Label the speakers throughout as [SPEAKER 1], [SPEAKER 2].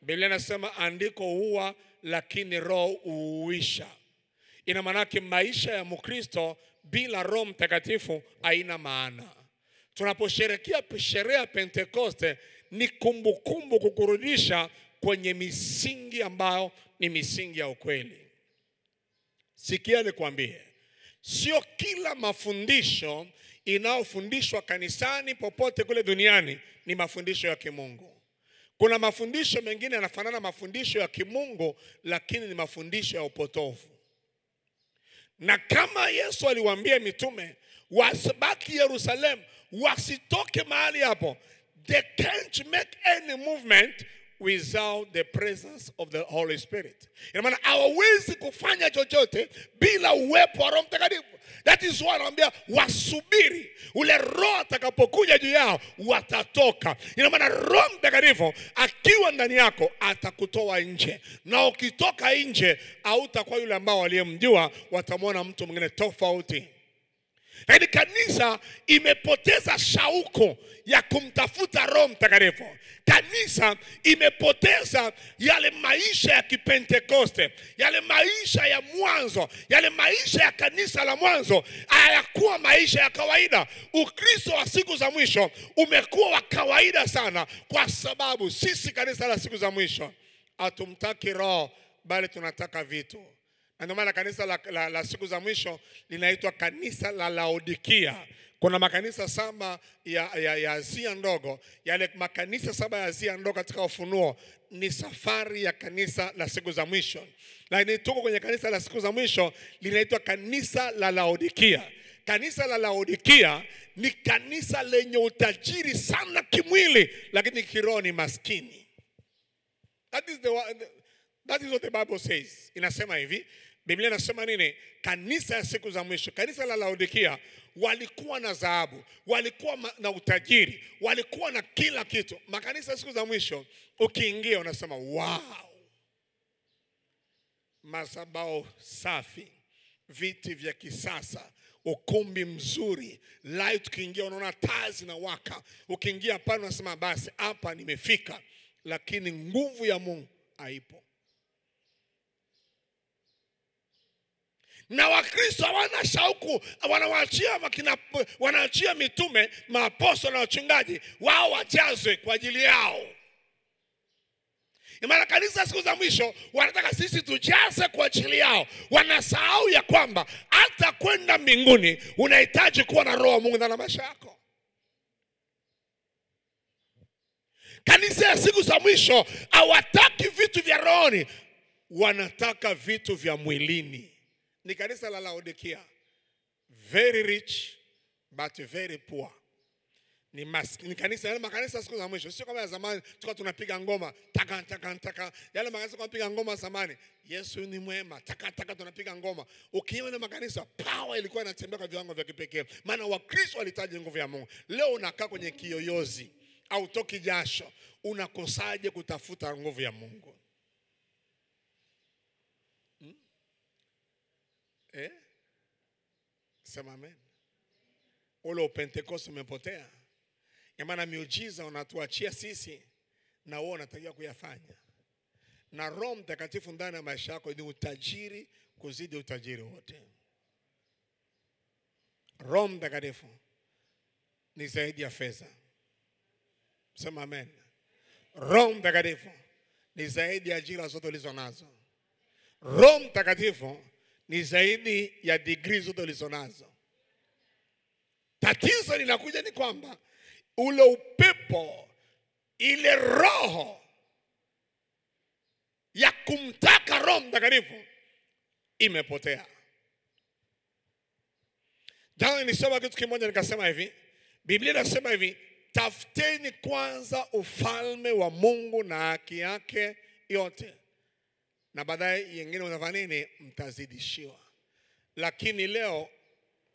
[SPEAKER 1] Biblia inasema andiko huwa lakini roho huisha. Ina maana maisha ya Mkristo bila Roho Mtakatifu haina maana. Tunaposherehekea sherehe ya Pentekoste ni kumbukumbu kukurudisha kwenye misingi ambayo ni misingi ya ukweli. Sikia nikwambie, sio kila mafundisho inayofundishwa kanisani popote kule duniani ni mafundisho ya kimungu. Kuna mafundisho mengine yanafanana mafundisho ya kimungu lakini ni mafundisho ya upotovu. Na kama Yesu aliwaambia mitume wasibaki Yerusalemu, wasitoke mahali hapo, they can't make any movement without the presence of the Holy Spirit. Ina maana hawawezi kufanya chochote bila uwepo wa Roho Mtakatifu. That is why anawaambia wasubiri ule Roho atakapokuja juu yao watatoka. Ina maana Roho Mtakatifu akiwa ndani yako atakutoa nje. Na ukitoka nje hautakuwa yule ambao waliyemjua, watamwona mtu mwingine tofauti. Yaani kanisa imepoteza shauku ya kumtafuta Roho Mtakatifu. Kanisa imepoteza yale maisha ya kipentekoste, yale maisha ya mwanzo, yale maisha ya kanisa la mwanzo hayakuwa maisha ya kawaida. Ukristo wa siku za mwisho umekuwa wa kawaida sana kwa sababu sisi kanisa la siku za mwisho hatumtaki Roho bali tunataka vitu. Na ndio maana kanisa la siku za mwisho linaitwa kanisa la Laodikia. Kuna makanisa 7 ya Asia ndogo. Yale makanisa 7 ya Asia ndogo katika Ufunuo ni safari ya kanisa la siku za mwisho. Lakini tuko kwenye kanisa la siku za mwisho linaitwa kanisa la Laodikia. Kanisa la Laodikia ni kanisa lenye utajiri sana kimwili lakini kiroho ni maskini. That is what the Bible says. Inasema hivi, Biblia inasema nini? Kanisa ya siku za mwisho, kanisa la Laodikia walikuwa na dhahabu, walikuwa na utajiri, walikuwa na kila kitu. Makanisa ya siku za mwisho ukiingia unasema wow. Madhabahu safi, viti vya kisasa, ukumbi mzuri, light ukiingia unaona taa zinawaka. Ukiingia pale unasema basi hapa nimefika, lakini nguvu ya Mungu haipo. Na Wakristo hawana shauku, wanaachia mitume, maapostoli na wachungaji wao wajazwe kwa ajili yao. Imana kanisa siku za mwisho wanataka sisi tujaze kwa ajili yao. Wanasahau ya kwamba hata kwenda mbinguni unahitaji kuwa na Roho wa Mungu ndani ya maisha yako. Kanisa ya siku za mwisho hawataki vitu vya rohoni, wanataka vitu vya mwilini. Ni kanisa la Laodikia. Very rich but very poor. Ni kanisa, yale makanisa siku za mwisho sio kama ya zamani tulikuwa tunapiga ngoma taka taka taka. Yale makanisa tunapiga ngoma zamani, Yesu ni mwema, taka taka tunapiga ngoma. Ukiona makanisa power ilikuwa inatembea kwa viwango vya kipekee. Maana Wakristo walihitaji nguvu ya Mungu. Leo unakaa kwenye kiyoyozi au toki jasho, unakosaje kutafuta nguvu ya Mungu? Sema amen. Ule Pentekoste umepotea. Ya maana miujiza unatuachia sisi na wewe unatakiwa kuyafanya. Na Roho Mtakatifu ndani ya maisha yako ni utajiri kuzidi utajiri wote. Roho Mtakatifu ni zaidi ya fedha. Sema amen. Roho Mtakatifu ni zaidi ya ajira zote ulizo nazo. Roho Mtakatifu ni zaidi ya degree zote ulizonazo. Tatizo linakuja ni kwamba ule upepo, ile roho ya kumtaka Roho Mtakatifu imepotea. Jana nisema kitu kimoja nikasema hivi, Biblia inasema hivi, tafuteni kwanza ufalme wa Mungu na haki yake yote, na baadaye yengine unafanya nini? Mtazidishiwa. Lakini leo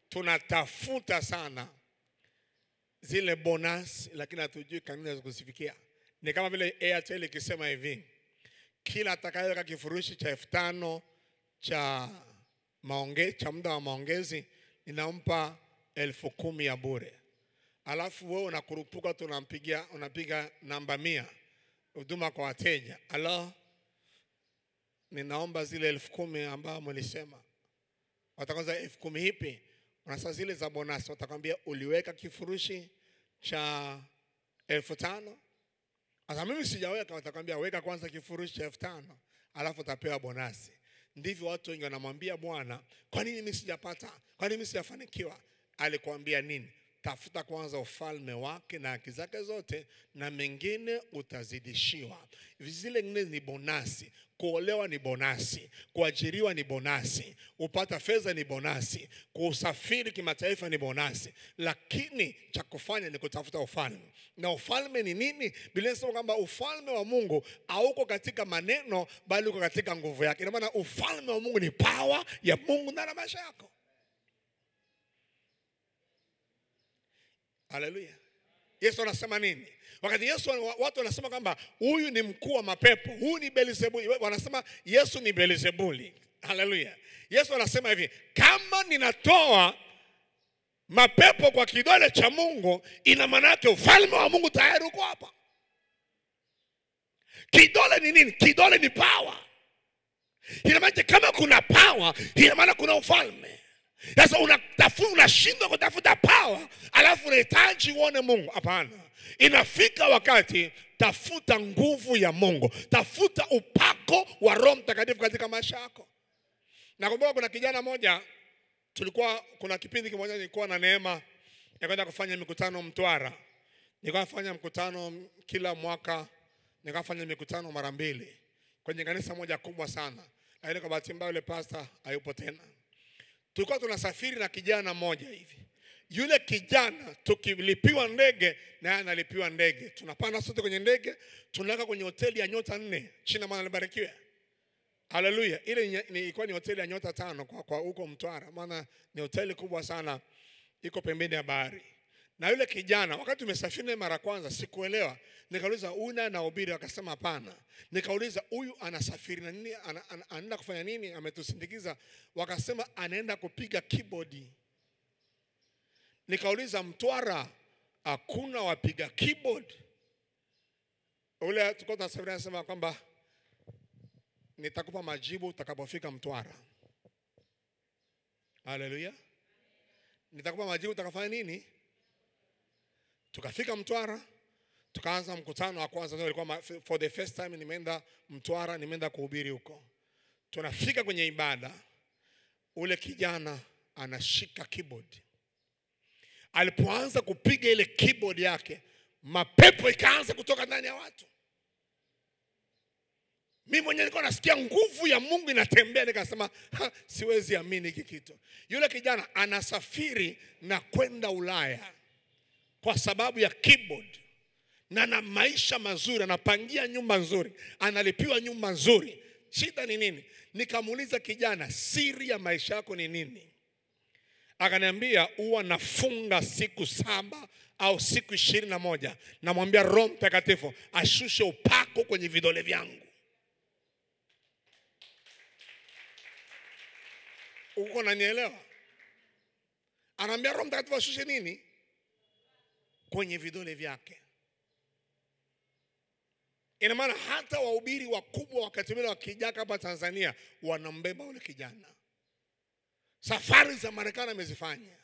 [SPEAKER 1] tunatafuta sana zile bonus lakini hatujui kanuni za kuzifikia. Ni kama vile Airtel ikisema hivi, kila atakayeweka kifurushi cha 5,000 cha muda wa maongezi ninampa 10,000 ya bure. Alafu wewe unakurupuka unapiga namba 100. huduma kwa wateja. Allah, ninaomba zile 10,000 ambao mlisema. Watakanza 10,000 hipi? Unasa zile za bonus. Watakwambia uliweka kifurushi cha 5,000. Asa mimi sijaweka, watakwambia weka kwanza kifurushi cha 5,000 alafu utapewa bonasi. Ndivyo watu wengi wanamwambia Bwana, kwa nini mimi sijapata? Kwa nini mimi sijafanikiwa? Alikwambia nini? Tafuta kwanza ufalme wake na haki zake zote, na mengine utazidishiwa. Zile ngine ni bonasi. Kuolewa ni bonasi, kuajiriwa ni bonasi, upata fedha ni bonasi, kusafiri kimataifa ni bonasi. Lakini cha kufanya ni kutafuta ufalme. Na ufalme ni nini? Biblia inasema kwamba ufalme wa Mungu hauko katika maneno bali uko katika nguvu yake. Ina maana ufalme wa Mungu ni power ya Mungu ndani ya maisha yako. Haleluya. Yesu anasema nini? Wakati Yesu, watu wanasema kwamba huyu ni mkuu wa mapepo, huyu ni Beelzebuli, wanasema Yesu ni Beelzebuli. Haleluya. Yesu anasema hivi, kama ninatoa mapepo kwa kidole cha Mungu, ina maana yake ufalme wa Mungu tayari uko hapa. Kidole ni nini? Kidole ni power. Ina maana kama kuna power, ina maana kuna ufalme. Sasa unashindwa kutafuta power alafu unahitaji uone Mungu. Hapana. Inafika wakati tafuta nguvu ya Mungu. Tafuta upako wa Roho Mtakatifu katika maisha yako. Nakumbuka kuna kijana mmoja, kuna kipindi kimoja nilikuwa na neema ya kwenda kufanya mikutano Mtwara. Nilikuwa nafanya mkutano kila mwaka, nikafanya mikutano mara 2 kwenye kanisa moja kubwa sana. Lakini kwa bahati mbaya yule pastor hayupo tena. Tulikuwa tunasafiri na kijana mmoja hivi. Yule kijana tukilipiwa ndege na yeye analipiwa ndege. Tunapanda sote kwenye ndege, tunalala kwenye hoteli ya nyota 4. Jina maana libarikiwe. Haleluya. Ile ilikuwa ni hoteli ya nyota 5 kwa huko Mtwara. Maana ni hoteli kubwa sana, iko pembeni ya bahari. Na yule kijana wakati tumesafiri mara kwanza sikuelewa. Nikauliza huyu anahubiri? Akasema hapana. Nikauliza huyu anasafiri na nini? Anaenda kufanya nini? Ametusindikiza. Wakasema anaenda kupiga keyboard. Nikauliza Mtwara hakuna wapiga keyboard? Ule tulikuwa tunasafiri anasema kwamba nitakupa majibu utakapofika Mtwara. Haleluya. Nitakupa majibu utakafanya nini? Tukafika Mtwara, tukaanza mkutano wa kwanza. Ndio ilikuwa for the first time nimeenda Mtwara, nimeenda kuhubiri huko. Tunafika kwenye ibada, ule kijana anashika keyboard. Alipoanza kupiga ile keyboard yake, mapepo ikaanza kutoka ndani ya watu. Mimi mwenyewe nilikuwa nasikia nguvu ya Mungu inatembea, nikasema siwezi amini hiki kitu. Yule kijana anasafiri na kwenda Ulaya kwa sababu ya keyboard. Na maisha mazuri, anapangia nyumba nzuri, analipiwa nyumba nzuri. Shida ni nini? Nikamuuliza kijana, siri ya maisha yako ni nini? Akaniambia huwa nafunga siku 7 au siku 21. Namwambia Roho Mtakatifu ashushe upako kwenye vidole vyangu. Uko unanielewa? Anaambia Roho Mtakatifu ashushe nini? Kwenye vidole vyake. Ina maana hata wahubiri wakubwa wakati wale wakija hapa Tanzania wanambeba ule kijana. Safari za Marekani amezifanya.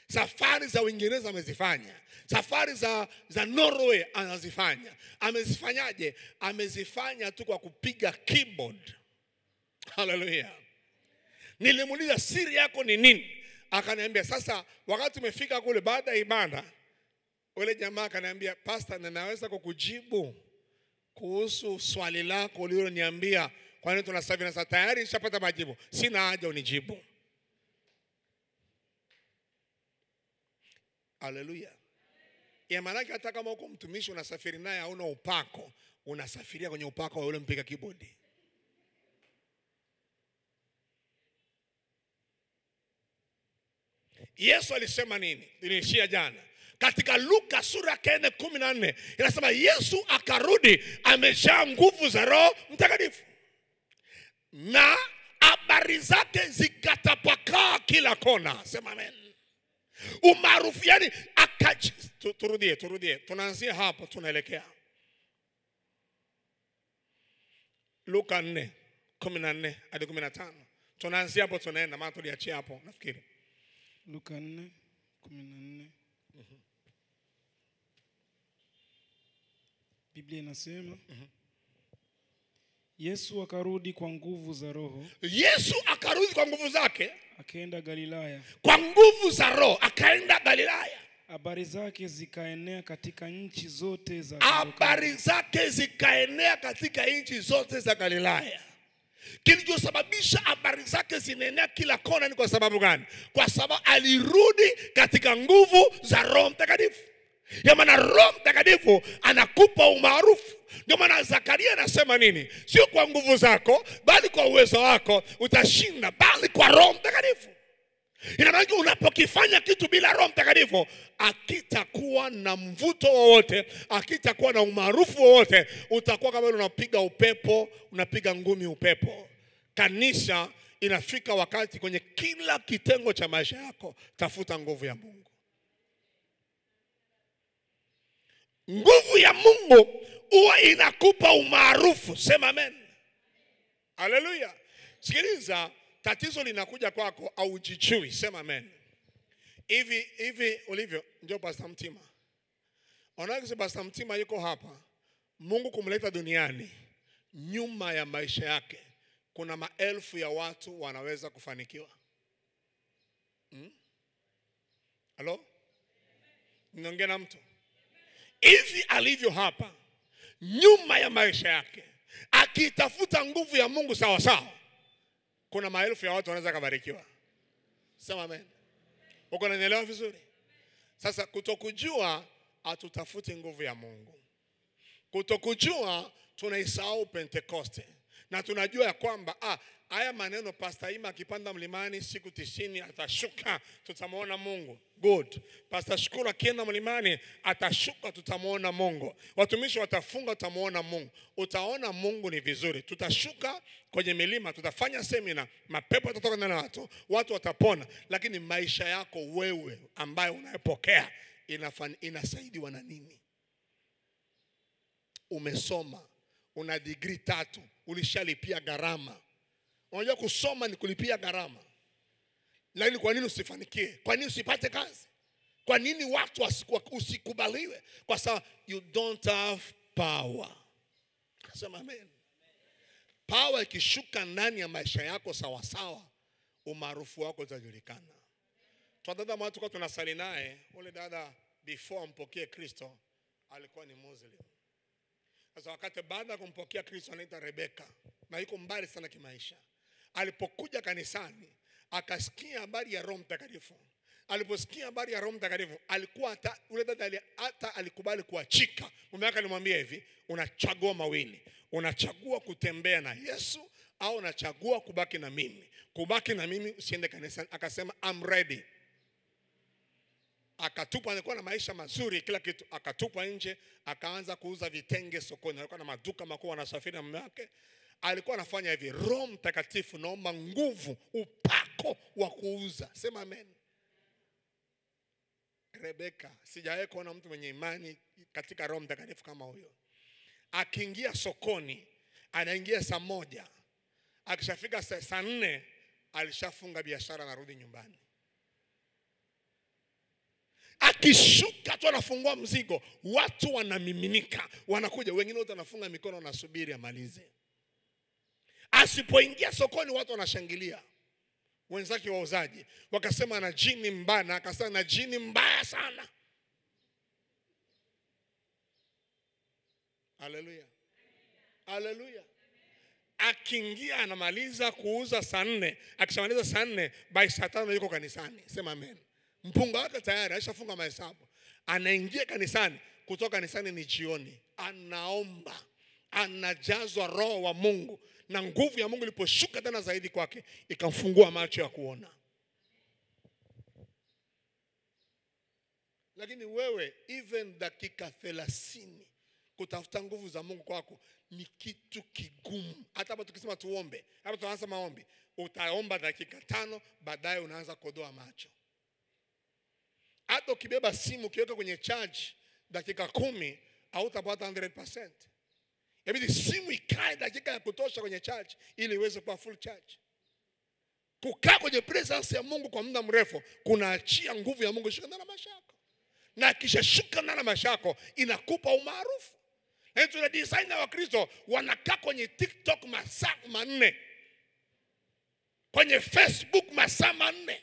[SPEAKER 1] Safari za Uingereza amezifanya. Safari za Norway anazifanya. Amezifanyaje? Amezifanya tu kwa kupiga keyboard. Hallelujah. Nilimuuliza siri yako ni nini? Akaniambia sasa wakati umefika kule baada ya ibada, ule jamaa akaniambia, pastor, ninaweza kukujibu kuhusu swali lako uliloniambia kwa nini tunasafiri? Sasa tayari nishapata majibu, sina haja unijibu. Haleluya. Ya maana hata kama uko mtumishi unasafiri naye hauna upako, unasafiria kwenye upako wa yule mpiga keyboard. Yesu alisema nini? Nilishia jana. Katika Luka sura 4:14 inasema Yesu akarudi amejaa nguvu za Roho Mtakatifu. Na habari zake zikatapakaa kila kona. Sema amen. Umaarufu yani turudie. Tunaanzia hapo tunaelekea. Luka 4:14 hadi 15. Tunaanzia hapo tunaenda maana tuliachia hapo nafikiri.
[SPEAKER 2] Luka 4:14. Biblia inasema Yesu akarudi kwa nguvu za Roho.
[SPEAKER 1] Yesu akarudi kwa nguvu zake.
[SPEAKER 2] Akaenda Galilaya.
[SPEAKER 1] Kwa nguvu za Roho akaenda Galilaya.
[SPEAKER 2] Habari zake zikaenea katika nchi zote za
[SPEAKER 1] Galilaya. Kilichosababisha habari zake zinaenea kila kona ni kwa sababu gani? Kwa sababu alirudi katika nguvu za Roho Mtakatifu. Ya maana Roho Mtakatifu anakupa umaarufu. Ndio maana Zakaria anasema nini? Sio kwa nguvu zako, bali kwa uwezo wako utashinda, bali kwa Roho Mtakatifu. Ina maana unapokifanya kitu bila Roho Mtakatifu, akitakuwa na mvuto wowote, akitakuwa na umaarufu wowote, utakuwa kama unapiga upepo, unapiga ngumi upepo. Kanisa inafika wakati kwenye kila kitengo cha maisha yako, tafuta nguvu ya Mungu. Nguvu ya Mungu huwa inakupa umaarufu. Sema amen. Haleluya. Sikiliza, tatizo linakuja kwako au ujichui. Sema amen. Hivi ulivyo, njoo Pastor Mtima. Unaona Pastor Mtima yuko hapa. Mungu kumleta duniani, nyuma ya maisha yake kuna maelfu ya watu wanaweza kufanikiwa. Halo? Niongea na mtu. Hivi alivyo hapa, nyuma ya maisha yake, akitafuta nguvu ya Mungu sawa sawa, kuna maelfu ya watu wanaweza kubarikiwa. Sema amen. Uko unanielewa vizuri? Sasa kutokujua hatutafuti nguvu ya Mungu. Kutokujua tunaisahau Pentekoste. Na tunajua ya kwamba haya maneno Pastor Ima akipanda mlimani siku 90 atashuka, tutamuona Mungu. Good. Pastor Shukuru akienda mlimani atashuka, tutamuona Mungu. Watumishi watafunga, tutamuona Mungu. Utaona Mungu ni vizuri. Tutashuka kwenye milima, tutafanya semina, mapepo yatatoka ndani ya watu, watu watapona. Lakini maisha yako wewe ambaye unayepokea inasaidiwa na nini? Umesoma, una degree 3, ulishalipia gharama. Unajua kusoma ni kulipia gharama. Lakini kwa nini usifanikie? Kwa nini usipate kazi? Kwa nini watu usikubaliwe? Kwa sababu you don't have power. Sema amen. Power ikishuka ndani ya maisha yako sawa sawa, umaarufu wako utajulikana. Dada mmoja tulikuwa tunasali naye, ule dada before ampokee Kristo alikuwa ni Muslim. Sasa wakati baada ya kumpokea Kristo anaitwa Rebeka, na yuko mbali sana kimaisha. Alipokuja kanisani akasikia habari ya Roho Mtakatifu. Aliposikia habari ya Roho Mtakatifu, alikuwa ule dada hata alikubali kuachika. Mume wake alimwambia hivi, unachagua mawili. Unachagua kutembea na Yesu au unachagua kubaki na mimi? Kubaki na mimi usiende kanisani. Akasema I'm ready. Akatupa, alikuwa na maisha mazuri kila kitu, akatupa nje, akaanza kuuza vitenge sokoni. Alikuwa na maduka makubwa, anasafiri na mume wake. Alikuwa anafanya hivi, Roho Mtakatifu naomba nguvu, upako wa kuuza. Sema amen. Rebeka, sijawahi kuona mtu mwenye imani katika Roho Mtakatifu kama huyo. Akiingia sokoni, anaingia saa 1. Akishafika saa 4, alishafunga biashara na rudi nyumbani. Akishuka tu anafungua mzigo, watu wanamiminika, wanakuja, wengine wote wanafunga mikono wanasubiri amalize. Asipoingia sokoni watu wanashangilia. Wenzake wauzaji wakasema ana jini mbaya, akasema na jini mbaya sana. Haleluya. Haleluya. Akiingia anamaliza kuuza saa 4, akishamaliza saa 4 by saa 5 yuko kanisani. Sema amen. Mpunga wake tayari alishafunga mahesabu. Anaingia kanisani, kutoka kanisani ni jioni. Anaomba, anajazwa Roho wa Mungu, na nguvu ya Mungu iliposhuka tena zaidi kwake, ikamfungua macho ya kuona. Lakini wewe even dakika 30 kutafuta nguvu za Mungu kwako ni kitu kigumu. Hata hapa tukisema tuombe, hapa tunaanza maombi, utaomba dakika 5, baadaye unaanza kodoa macho. Hata ukibeba simu ukiweka kwenye charge dakika 10 hautapata 100%. Inabidi simu ikae dakika ya kutosha kwenye church ili iweze kuwa full charge. Kukaa kwenye presence ya Mungu kwa muda mrefu kunaachia nguvu ya Mungu shuka ndani ya maisha yako. Na kisha shuka ndani ya maisha yako inakupa umaarufu. Na tuna designer wa Kristo wanakaa kwenye TikTok masaa 4. Kwenye Facebook masaa 4.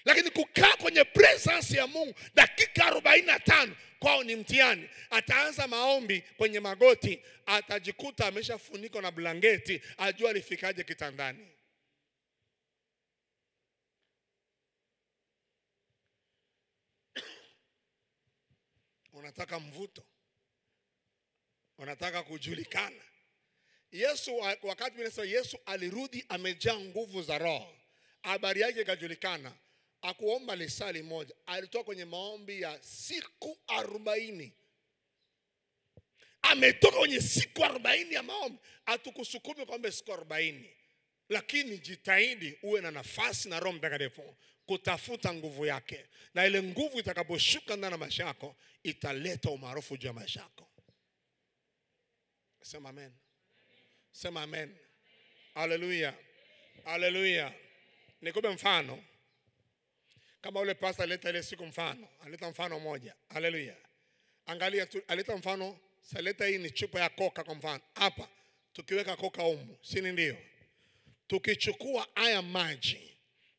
[SPEAKER 1] Lakini kukaa kwenye presence ya Mungu dakika 45 kwao ni mtihani. Ataanza maombi kwenye magoti, atajikuta ameshafunikwa na blanketi, ajua alifikaje kitandani. Unataka mvuto, unataka kujulikana. Yesu wakati Yesu alirudi amejaa nguvu za Roho, habari yake ikajulikana. Akuomba lisali moja, alitoka kwenye maombi ya siku 40. Ametoka kwenye siku 40 ya maombi. Hatukusukumi kwamba siku 40, lakini jitahidi uwe na nafasi na Roho Mtakatifu kutafuta nguvu yake, na ile nguvu itakaposhuka ndani ya maisha yako italeta umaarufu juu ya maisha yako. Sema amen. Sema amen. Haleluya. Haleluya. Nikupe mfano. Kama ule pastor aleta ile siku mfano, aleta mfano moja. Haleluya. Angalia tu, aleta mfano, saleta hii ni chupa ya Coca kwa mfano. Hapa tukiweka Coca humu, si ndio? Tukichukua haya maji,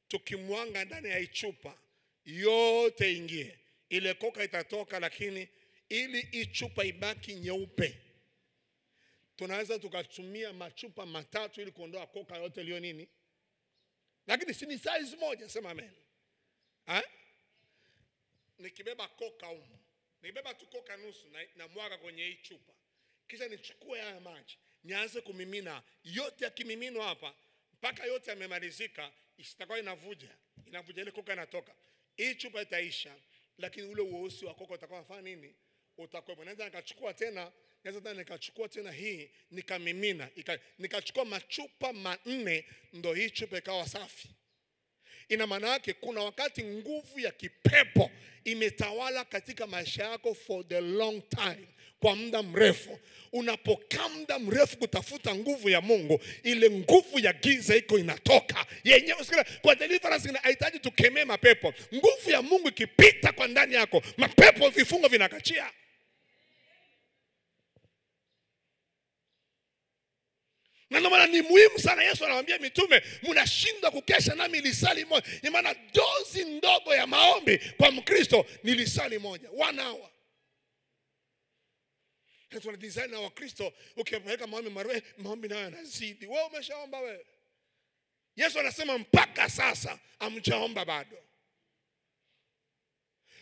[SPEAKER 1] tukimwanga ndani ya hii chupa, yote ingie. Ile Coca itatoka, lakini ili hii chupa ibaki nyeupe, tunaweza tukatumia machupa 3 ili kuondoa Coca yote iliyo nini? Lakini si ni size moja, sema amen. Nikibeba Coca humu, nikibeba tu Coca nusu na mwaga kwenye hii chupa, kisha nichukue haya maji, nianze kumimina yote, yakimiminwa hapa mpaka yote yamemalizika, isitakuwa inavuja ile Coca inatoka. Hii chupa itaisha, lakini ule uosi wa Coca utakuwa fanya nini? Utakuwa. Naweza nikachukua tena hii nikamimina, nikachukua machupa 4, ndo hii chupa ikawa safi. Ina maana yake kuna wakati nguvu ya kipepo imetawala katika maisha yako for the long time, kwa muda mrefu. Unapokaa muda mrefu kutafuta nguvu ya Mungu, ile nguvu ya giza iko inatoka yenyewe. Kwa deliverance inahitaji tukemee mapepo. Nguvu ya Mungu ikipita kwa ndani yako, mapepo, vifungo vinakachia. Na ndio maana ni muhimu sana. Yesu anawaambia mitume, mnashinda kukesha nami lisali moja. Ni maana dozi ndogo ya maombi kwa Mkristo ni lisali moja, 1 hour. Tuna design na Wakristo, ukipeleka maombi nayo yanazidi. Wewe umeshaomba wewe? Yesu anasema mpaka sasa hamjaomba bado.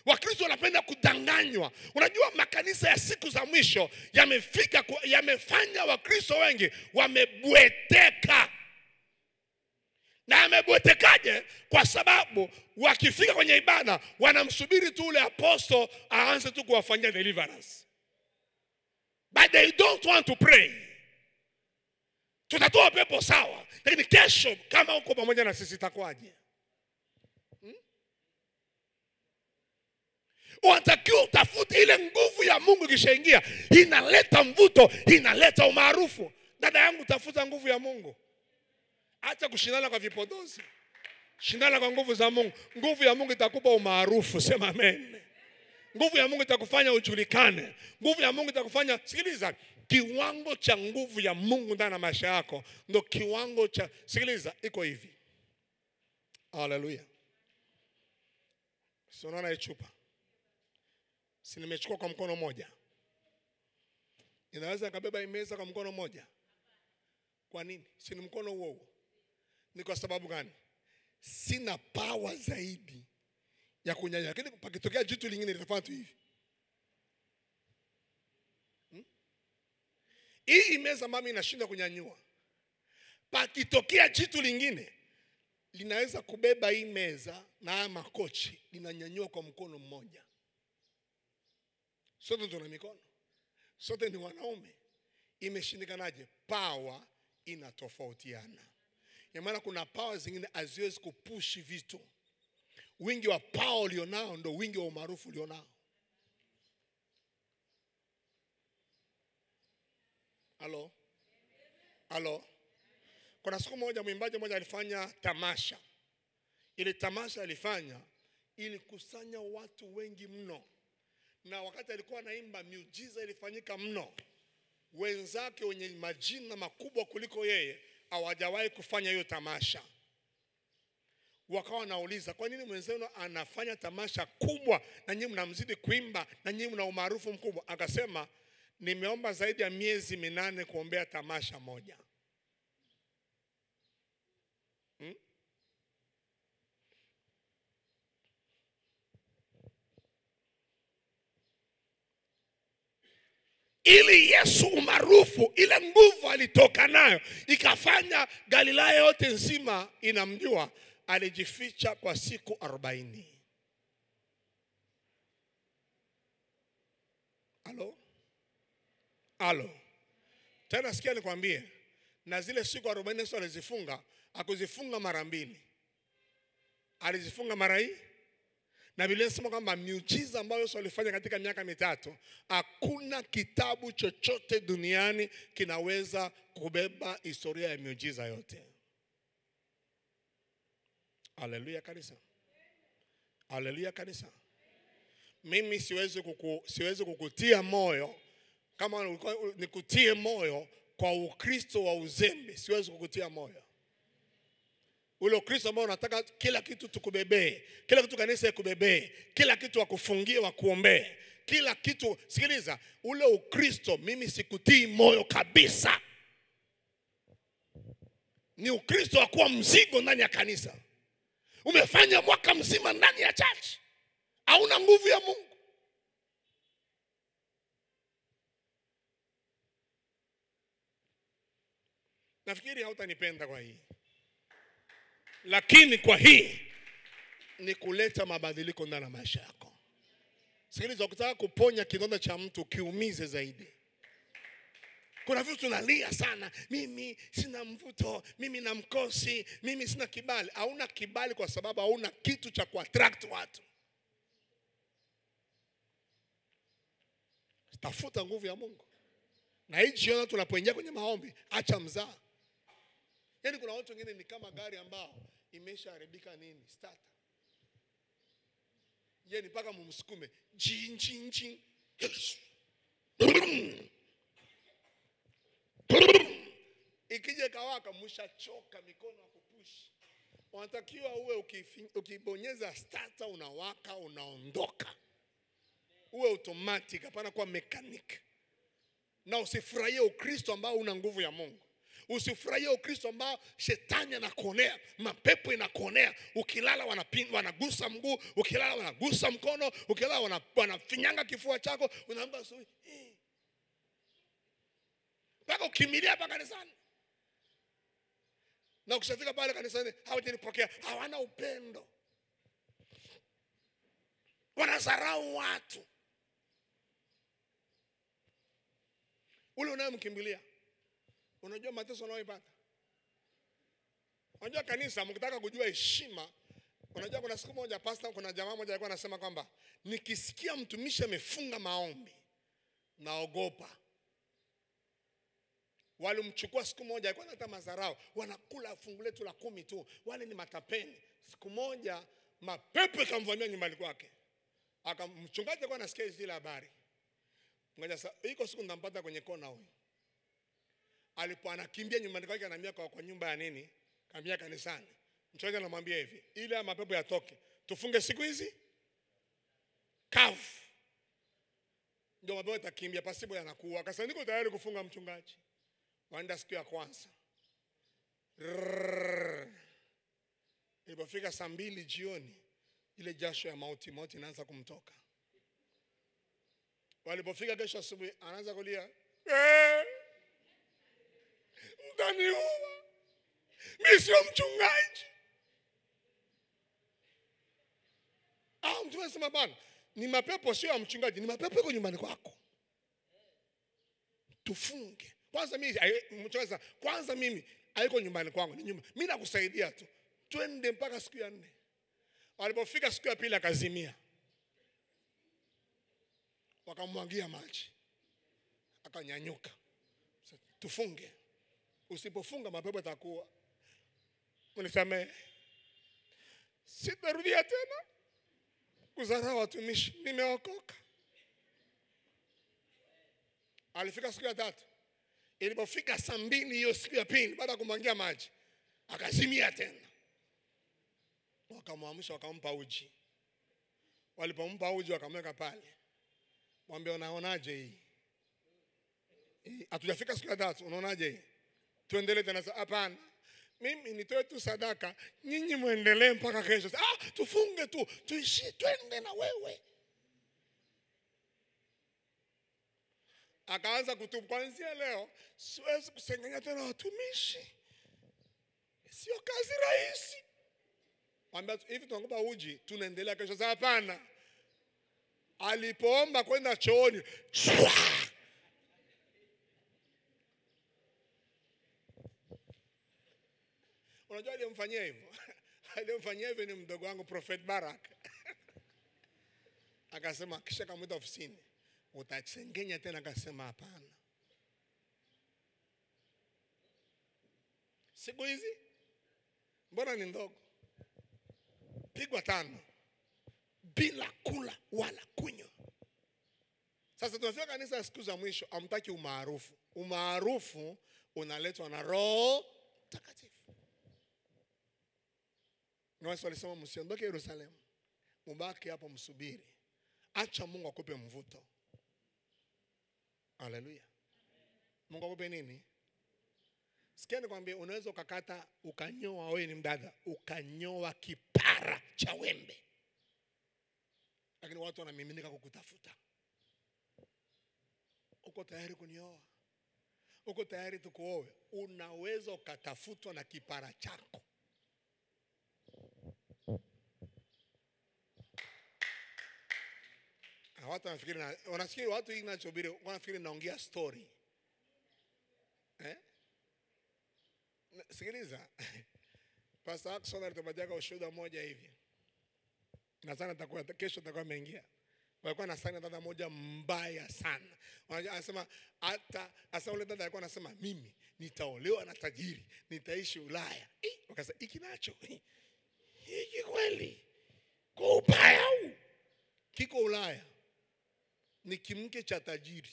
[SPEAKER 1] Wakristo wanapenda kudanganywa. Unajua makanisa ya siku za mwisho yamefanya Wakristo wengi wamebweteka. Na amebwetekaje? Kwa sababu wakifika kwenye ibada wanamsubiri tu ule apostle aanze tu kuwafanyia deliverance, but they don't want to pray. Tutatoa pepo sawa, lakini kesho kama uko pamoja na sisi itakuwaje? Unatakiwa utafute ile nguvu ya Mungu. Kishaingia inaleta mvuto, inaleta umaarufu. Dada yangu, tafuta nguvu ya Mungu. Acha kushindana kwa vipodozi, shindana kwa nguvu za Mungu. Nguvu ya Mungu itakupa umaarufu, sema amen. Nguvu ya Mungu itakufanya ujulikane. Nguvu ya Mungu itakufanya, sikiliza, kiwango cha nguvu ya Mungu ndani ya maisha yako ndio kiwango cha, sikiliza, iko hivi. Haleluya. Sio unaona hii chupa? Si nimechukua kwa mkono moja. Inaweza kabeba imeza kwa mkono moja. Kwa nini? Si ni mkono huo. Ni kwa sababu gani? Sina power zaidi ya kunyanya. Lakini pakitokea jitu lingine litafanya tu hivi. Hii meza mami inashinda kunyanyua. Pakitokea jitu lingine linaweza kubeba hii meza na haya makochi, linanyanyua kwa mkono mmoja. Sote tuna mikono, sote ni wanaume. Imeshindikanaje? Power inatofautiana. Ya maana kuna power zingine haziwezi kupushi vitu. Wingi wa power ulionao ndio wingi wa umaarufu ulionao. Halo. Kuna siku moja mwimbaji mmoja alifanya tamasha. Ile tamasha alifanya ili kusanya watu wengi mno. Na wakati alikuwa anaimba miujiza ilifanyika mno. Wenzake wenye majina makubwa kuliko yeye hawajawahi kufanya hiyo tamasha. Wakawa wanauliza, kwa nini mwenzenu anafanya tamasha kubwa na nyinyi mnamzidi kuimba na nyinyi mna umaarufu mkubwa? Akasema, nimeomba zaidi ya miezi 8 kuombea tamasha moja. Ili Yesu umaarufu, ile nguvu alitoka nayo ikafanya Galilaya yote nzima inamjua, alijificha kwa siku 40. Halo. Tena sikia nikwambie, na zile siku 40 Yesu alizifunga, akuzifunga mara 2. Alizifunga mara hii. Na Biblia inasema kwamba miujiza ambayo Yesu alifanya katika miaka 3, hakuna kitabu chochote duniani kinaweza kubeba historia ya miujiza yote. Haleluya kanisa. Haleluya kanisa. Mimi siwezi kukutia moyo kama nikutie moyo kwa Ukristo wa uzembe, siwezi kukutia moyo. Ule Ukristo ambao unataka kila kitu tukubebee, kila kitu kanisa ikubebee, kila kitu wakufungie wakuombee, kila kitu. Sikiliza, ule Ukristo mimi sikutii moyo kabisa. Ni Ukristo wa kuwa mzigo ndani ya kanisa. Umefanya mwaka mzima ndani ya church, hauna nguvu ya Mungu. Nafikiri hautanipenda kwa hii. Lakini kwa hii ni kuleta mabadiliko ndani ya maisha yako. Sikiliza, ukitaka kuponya kidonda cha mtu kiumize zaidi. Kuna vitu tunalia sana, mimi sina mvuto, mimi na mkosi, mimi sina kibali. Hauna kibali kwa sababu hauna kitu cha kuattract watu. Tafuta nguvu ya Mungu. Na hii jioni tunapoingia kwenye maombi, acha mzaa. Yaani kuna watu wengine ni kama gari ambao imeshaharibika nini? Starter. Yaani mpaka mumsukume. Jin jin jin. Ikija kawaka mshachoka mikono ya kupush. Unatakiwa uwe ukibonyeza starter unawaka unaondoka. Uwe automatic, hapana kuwa mechanic. Na usifurahie Ukristo ambao una nguvu ya Mungu. Usifurahie Ukristo ambao shetani anakuonea, mapepo inakuonea. Ukilala wanagusa mguu, ukilala wanagusa mkono, ukilala wanafinyanga kifua chako, unaamka asubuhi. Mpaka ukimilia hapa kanisani. Na ukishafika pale kanisani hawajanipokea, hawana upendo. Wanadharau watu. Ule unayemkimbilia, unajua mateso unayoipata. Unajua kanisa, mkitaka kujua heshima, unajua kuna siku moja pastor, kuna jamaa moja alikuwa anasema kwamba nikisikia mtumishi amefunga maombi naogopa. Walimchukua siku moja, alikuwa anataka madharau, wanakula fungu letu la 10 tu, wale ni matapeni. Siku moja mapepo yakamvamia nyumbani kwake. Mchungaji alikuwa anasikia zile habari. Ngoja sasa, iko siku ndampata kwenye kona huyu. Alipo anakimbia nyumbani kwake, ananiambia kwa nyumba ya nini? Kaambia kanisani. Mchungaji anamwambia hivi, ile mapepo yatoke, tufunge siku hizi kavu. Ndio mapepo yatakimbia, pasipo yanakuwa. Akasema niko tayari kufunga mchungaji. Waenda siku ya kwanza. Ilipofika saa 2 jioni, ile jasho ya mauti inaanza kumtoka. Walipofika kesho asubuhi anaanza kulia, mtaniua, mimi sio mchungaji. Mtu anasema bana, ni mapepo sio ya mchungaji, ni mapepo yako nyumbani kwako. Tufunge. Kwanza mimi mchungaji, kwanza mimi haiko nyumbani kwangu, ni nyumba. Mimi nakusaidia tu. Twende mpaka siku ya 4. Walipofika siku ya pili akazimia. Wakamwangia maji. Akanyanyuka. tufunge. Usipofunga mapepo yatakuwa. Unisamehe. Sitarudia tena kudharau watumishi. Nimeokoka. Alifika siku ya 3. Ilipofika saa 2 hiyo siku ya pili baada ya kumwangia maji, akazimia tena. Wakamwamsha wakampa uji. Walipompa uji wakamweka pale. Mwambie unaonaje hii? Hatujafika siku ya 3, unaonaje hii? Tuendelee tena? Hapana. Mimi nitoe tu sadaka, nyinyi muendelee mpaka kesho. Tufunge tu, tuishi twende na wewe. Akaanza kutubu, kuanzia leo siwezi kusengenya tena watumishi. Sio kazi rahisi. Mwambie hivi tunakupa uji, tunaendelea kesho. Hapana. Alipoomba kwenda chooni, unajua aliyemfanyia hivyo? Aliyemfanyia hivyo ni mdogo wangu Prophet Barak. Akasema kisha kamwita ofisini, utachengenya tena? Akasema hapana. Siku hizi mbona ni ndogo? Pigwa 5 bila kula wala kunywa. Sasa tunafika kanisa siku za mwisho, amtaki umaarufu. Umaarufu unaletwa na Roho Mtakatifu. Yesu alisema msiondoke Yerusalemu, mbaki hapo msubiri. Acha Mungu akupe mvuto. Haleluya. Mungu akupe nini? Sikia nikwambie, unaweza ukakata ukanyoa, wewe ni mdada, ukanyoa kipara cha wembe, lakini watu wanamiminika kukutafuta. Uko tayari kunioa? Uko tayari tukuoe? Unaweza ukatafutwa na kipara chako. Watu wanafikiri watu hii ninachobiri, wanafikiri naongea story. Sikiliza. Pastor Axon alitupatia ushuhuda mmoja hivi. Na sana atakuwa kesho atakuwa ameingia. Walikuwa na sana dada moja mbaya sana. Anasema ule dada alikuwa anasema mimi nitaolewa na tajiri, nitaishi Ulaya. Wakasema hiki nacho. Hiki kweli. Kwa ubaya huu. Kiko Ulaya. Ni kimke cha tajiri.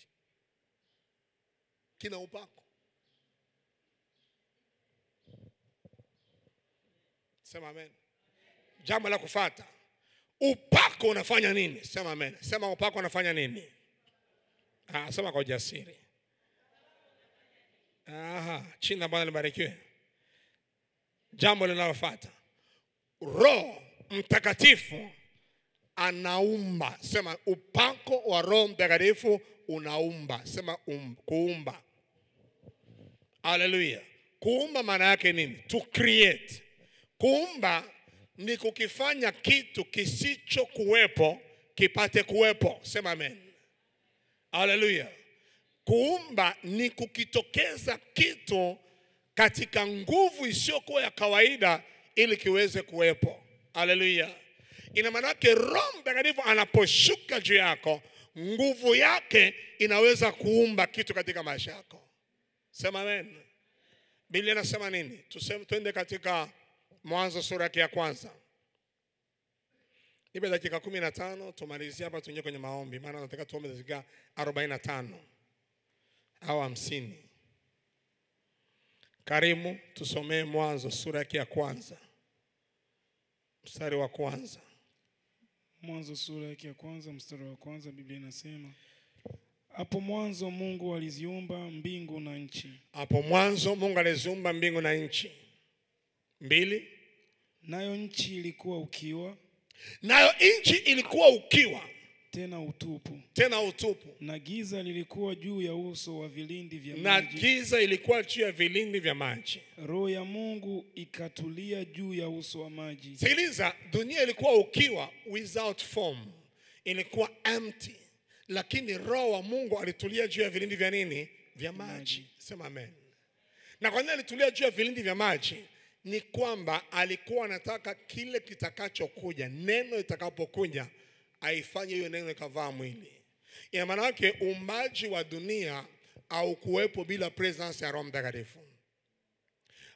[SPEAKER 1] Kina upako. Sema amen. Jambo la kufuata. Upako unafanya nini? Sema amen. Sema upako unafanya nini? Sema kwa ujasiri. Jina Bwana libarikiwe. Jambo linalofuata. Roho Mtakatifu anaumba. Sema upako wa Roho Mtakatifu unaumba. Sema kuumba. Haleluya. Kuumba maana yake nini? To create. Kuumba ni kukifanya kitu kisicho kuwepo kipate kuwepo. Sema amen. Haleluya. Kuumba ni kukitokeza kitu katika nguvu isiyokuwa ya kawaida ili kiweze kuwepo. Haleluya. Ina maana yake Roho Mtakatifu anaposhuka juu yako, nguvu yake inaweza kuumba kitu katika maisha yako. Sema amen. Biblia inasema nini? Tuende katika Mwanzo sura ya 1. Nipe dakika 15 tumalizie hapa, tuingie kwenye maombi, maana nataka tuombe dakika 45 au 50. Karimu tusomee Mwanzo sura ya 1 mstari wa 1.
[SPEAKER 2] Mwanzo sura ya 1 mstari wa 1, Biblia inasema hapo mwanzo Mungu aliziumba mbingu na nchi.
[SPEAKER 1] Hapo mwanzo Mungu aliziumba mbingu na nchi. 2.
[SPEAKER 2] Nayo nchi ilikuwa ukiwa.
[SPEAKER 1] Nayo nchi ilikuwa ukiwa.
[SPEAKER 2] Tena utupu.
[SPEAKER 1] Tena utupu.
[SPEAKER 2] Na giza lilikuwa juu ya uso wa vilindi vya maji.
[SPEAKER 1] Na giza ilikuwa juu ya vilindi vya maji.
[SPEAKER 2] Roho ya Mungu ikatulia juu ya uso wa maji.
[SPEAKER 1] Sikiliza, dunia ilikuwa ukiwa, without form. Ilikuwa empty. Lakini Roho wa Mungu alitulia juu ya vilindi vya nini? Vya maji. Sema amen. Na kwa nini alitulia juu ya vilindi vya maji? Ni kwamba alikuwa anataka kile kitakachokuja, neno itakapokuja, aifanye hiyo neno ikavaa mwili. Ina maana yake uumbaji wa dunia au kuwepo bila presence ya Roho Mtakatifu.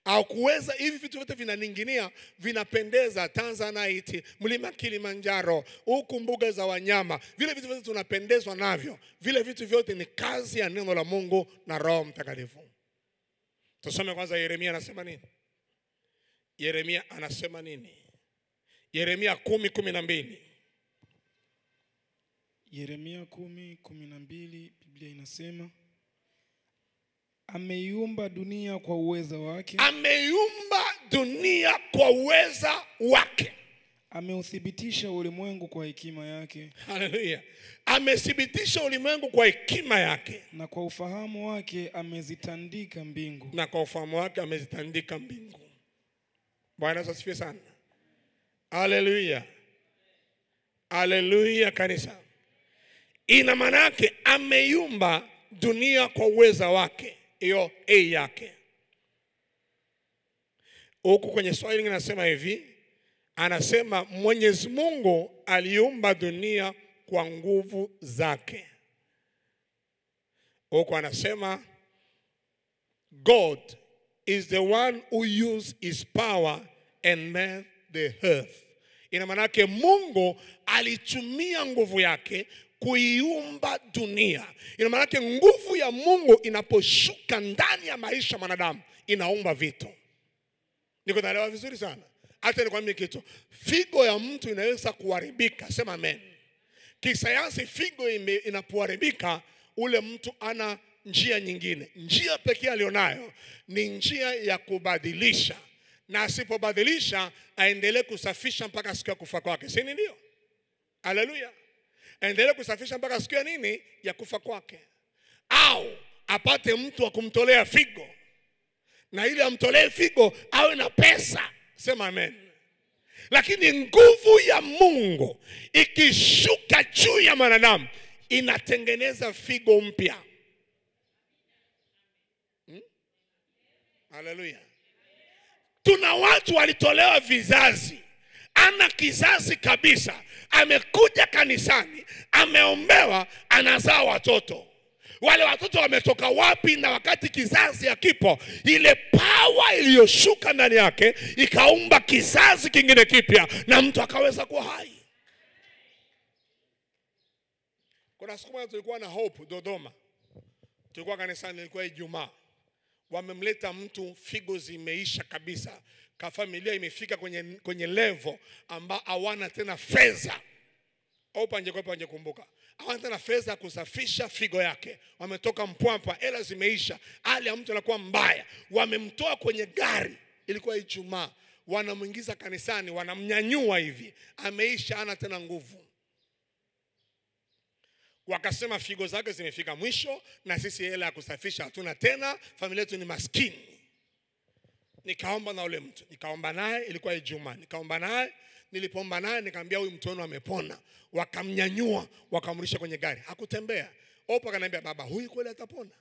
[SPEAKER 1] Au kuweza, hivi vitu vyote vinaninginia, vinapendeza, Tanzanite, mlima Kilimanjaro, huku mbuga za wanyama, vile vitu vyote tunapendezwa navyo. Vile vitu vyote ni kazi ya neno la Mungu na Roho Mtakatifu. Tusome kwanza Yeremia anasema nini? Yeremia anasema nini? Yeremia 10:12.
[SPEAKER 2] Yeremia 10:12, Biblia inasema, ameiumba dunia kwa uweza wake.
[SPEAKER 1] Ameiumba dunia kwa uweza wake.
[SPEAKER 2] Ameuthibitisha ulimwengu kwa hekima yake.
[SPEAKER 1] Haleluya. Amethibitisha ulimwengu kwa hekima yake.
[SPEAKER 2] Na kwa ufahamu wake amezitandika mbingu.
[SPEAKER 1] Na kwa ufahamu wake amezitandika mbingu. Bwana asifiwe sana. Haleluya. Haleluya kanisa. Ina maana yake ameiumba dunia kwa uweza wake. Hiyo yake. Huku kwenye Swahili anasema hivi, anasema Mwenyezi Mungu aliumba dunia kwa nguvu zake. Huku anasema God is the one who used his power and made the earth. Ina maana yake Mungu alitumia nguvu yake kuiumba dunia. Ina maana yake nguvu ya Mungu inaposhuka ndani ya maisha manadamu, inaumba vitu. Niko naelewa vizuri sana. Hata nikwambie kitu, figo ya mtu inaweza kuharibika, sema amen. Kisayansi figo inapoharibika, ule mtu ana njia nyingine. Njia pekee alionayo ni njia ya kubadilisha. Na asipobadilisha aendelee kusafisha mpaka siku ya kufa kwake. Si ndio? Haleluya. Aendelee kusafisha mpaka siku ya nini? Ya kufa kwake. Au apate mtu wa kumtolea figo. Na ili amtolee figo awe na pesa. Sema amen. Lakini nguvu ya Mungu ikishuka juu ya mwanadamu inatengeneza figo mpya. Haleluya. Tuna watu walitolewa vizazi, ana kizazi kabisa, amekuja kanisani, ameombewa, anazaa watoto. Wale watoto wametoka wapi? Na wakati kizazi hakipo, ile power iliyoshuka ndani yake ikaumba kizazi kingine kipya na mtu akaweza kuwa hai. Kuna siku moja tulikuwa na Hope Dodoma. Tulikuwa kanisani, ilikuwa Ijumaa. Wamemleta mtu figo zimeisha kabisa. Ka familia imefika kwenye level amba hawana tena fedha. Au panje kumbuka. Hawana tena fedha kusafisha figo yake. Wametoka Mpwapwa, hela zimeisha. Hali ya mtu anakuwa mbaya. Wamemtoa kwenye gari. Ilikuwa Ijumaa. Wanamuingiza kanisani, wanamnyanyua hivi. Ameisha, hana tena nguvu. Wakasema figo zake zimefika mwisho na sisi hela ya kusafisha hatuna tena, familia yetu ni maskini. Nikaomba na ule mtu, nikaomba naye, ilikuwa Ijumaa. Nikaomba naye, nilipoomba naye nikamwambia huyu mtu wenu amepona. Wakamnyanyua, wakamrudisha kwenye gari. Hakutembea. Opa akaniambia, baba, huyu kweli atapona?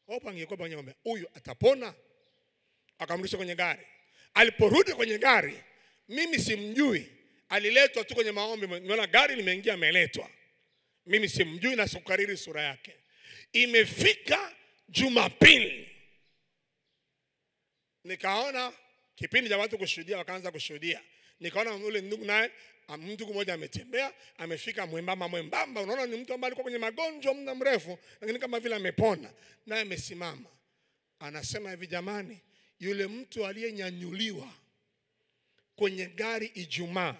[SPEAKER 1] Opa angekuwa ngombe, huyu atapona? Akamrudisha kwenye gari. Aliporudi kwenye gari, mimi simjui. Aliletwa tu kwenye maombi, nimeona gari limeingia, ameletwa. Mimi simjui na sikukariri sura yake. Imefika Jumapili, nikaona kipindi cha watu kushuhudia, wakaanza kushuhudia. Nikaona yule ndugu naye, mtu mmoja ametembea, amefika mwembamba. Unaona ni mtu ambaye alikuwa kwenye magonjwa muda mrefu, lakini kama vile amepona. Naye amesimama. Anasema hivi, jamani, yule mtu aliyenyanyuliwa kwenye gari Ijumaa,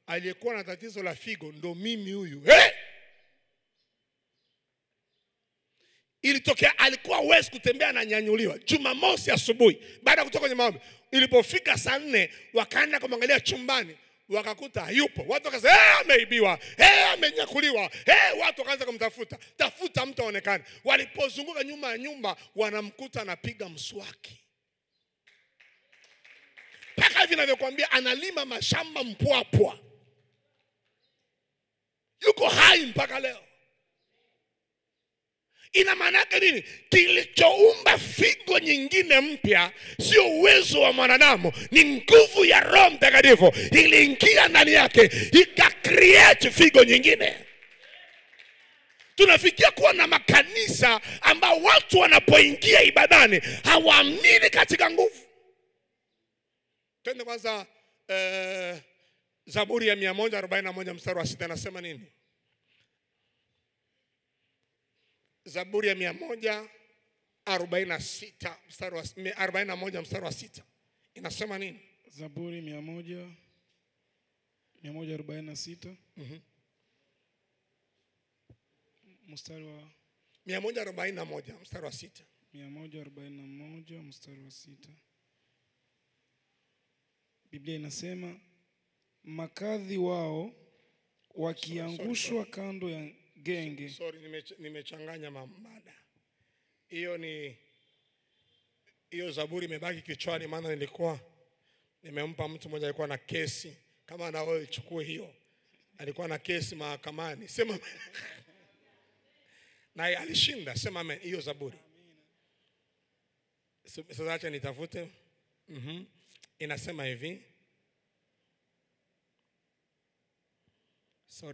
[SPEAKER 1] aliyekuwa na tatizo la figo, ndo mimi huyu. Ilitokea alikuwa hawezi kutembea na nyanyuliwa. Jumamosi asubuhi baada ya kutoka kwenye maombi, ilipofika saa 4 wakaenda kumwangalia chumbani, wakakuta hayupo. Watu wakasema ameibiwa, amenyakuliwa. Watu wakaanza kumtafuta, tafuta mtu aonekane. Walipozunguka nyuma ya nyumba, wanamkuta anapiga mswaki. Paka hivi ninavyokuambia, analima mashamba Mpwapwa. Yuko hai mpaka leo. Ina maana yake nini? Kilichoumba figo nyingine mpya sio uwezo wa mwanadamu, ni nguvu ya Roho Mtakatifu iliingia ndani yake, ika create figo nyingine. Tunafikia kuwa na makanisa ambao watu wanapoingia ibadani hawaamini katika nguvu. Twende kwanza Zaburi ya 141 mstari wa 6 anasema nini? Zaburi ya 146 mstari wa 41 mstari wa 6 inasema nini?
[SPEAKER 2] Zaburi 146 mstari wa
[SPEAKER 1] 141 mstari wa 6.
[SPEAKER 2] 141 mstari wa 6. Biblia inasema makadhi wao wakiangushwa kando ya genge.
[SPEAKER 1] Nimechanganya mada. Hiyo Zaburi imebaki kichwani, maana nilikuwa nimempa mtu mmoja alikuwa na kesi, kama na wewe chukue hiyo. Alikuwa na kesi mahakamani. Sema na alishinda. Sema amen. Hiyo Zaburi. Sasa acha nitafute. Inasema hivi.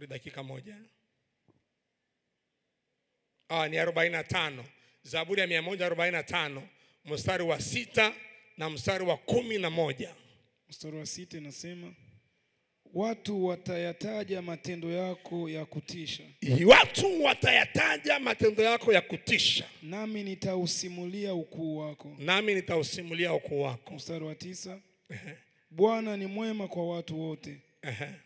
[SPEAKER 1] Dakika moja. Ni 45. Zaburi ya 145 mstari wa 6 na mstari wa 11.
[SPEAKER 2] Mstari wa 6 inasema watu watayataja matendo yako ya kutisha.
[SPEAKER 1] Watu watayataja matendo yako ya kutisha.
[SPEAKER 2] Nami nitausimulia ukuu wako.
[SPEAKER 1] Nami nitausimulia ukuu wako.
[SPEAKER 2] Mstari wa 9. Bwana ni mwema kwa watu wote.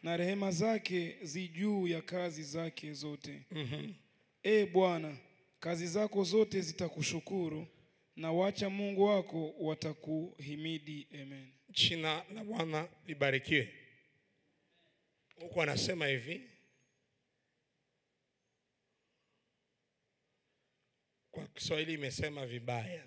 [SPEAKER 2] Na rehema zake zi juu ya kazi zake zote. Bwana, kazi zako zote zitakushukuru, na wacha Mungu wako watakuhimidi. Amen.
[SPEAKER 1] Jina la Bwana libarikiwe. Huko anasema hivi. Kwa Kiswahili imesema vibaya.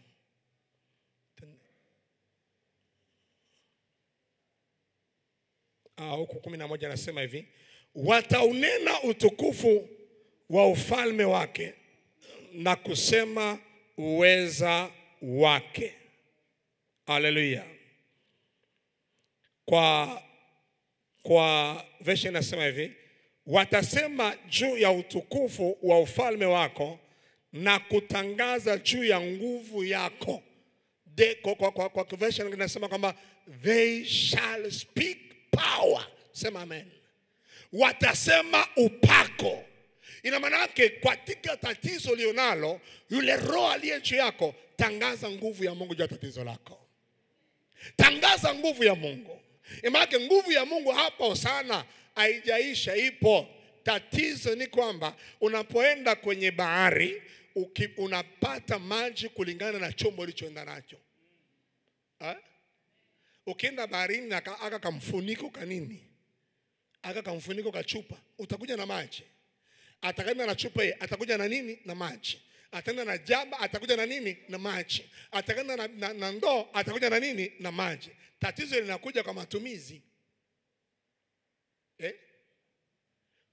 [SPEAKER 1] Huko 11 anasema hivi. Wataunena utukufu wa ufalme wake na kusema uweza wake. Haleluya. Kwa version nasema hivi. Watasema juu ya utukufu wa ufalme wako na kutangaza juu ya nguvu yako. Kwa version nasema kwamba they shall speak power. Sema amen. Watasema upako. Ina maana yake katika tatizo ulionalo, yule roho aliye juu yako, tangaza nguvu ya Mungu juu ya tatizo lako. Tangaza nguvu ya Mungu. Ina maana nguvu ya Mungu hapo sana haijaisha, ipo. Tatizo ni kwamba unapoenda kwenye bahari, unapata maji kulingana na chombo ulichoenda nacho. Ukienda baharini na aka kamfuniko kanini? Aka kamfuniko kachupa, utakuja na maji. Atakwenda na chupa hii, atakuja na nini? Na maji. Ataenda na jaba, atakuja na nini? Na maji. Atakwenda na ndoo, atakuja na nini? Na maji. Tatizo linakuja kwa matumizi.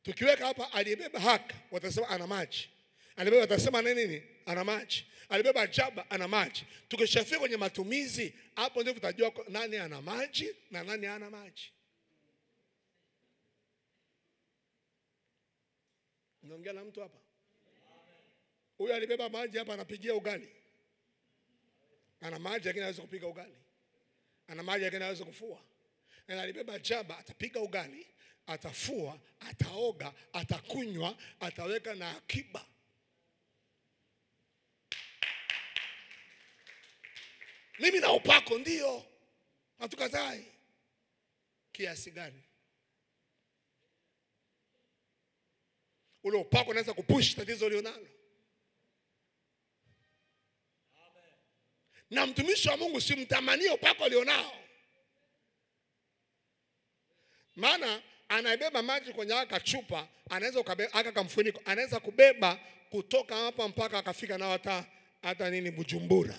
[SPEAKER 1] Tukiweka hapa alibeba haka, watasema ana maji. Alibeba watasema nini? Ana maji. Alibeba jaba, ana maji. Tukishafika kwenye matumizi, hapo ndio tutajua nani ana maji na nani hana maji. Naongea na mtu hapa. Huyu alibeba maji hapa, anapigia ugali. Ana maji lakini hawezi kupiga ugali. Ana maji lakini hawezi kufua. Na alibeba jaba, atapiga ugali, atafua, ataoga, atakunywa, ataweka na akiba. Mimi na upako ndio. Hatukatai. Kiasi gani? Ule upako unaweza kupush tatizo ulionalo. Na mtumishi wa Mungu simtamanie upako alionao. Maana anabeba maji kwenye aka chupa, anaweza aka kamfuniko, anaweza kubeba kutoka hapa mpaka akafika nao hata nini Bujumbura.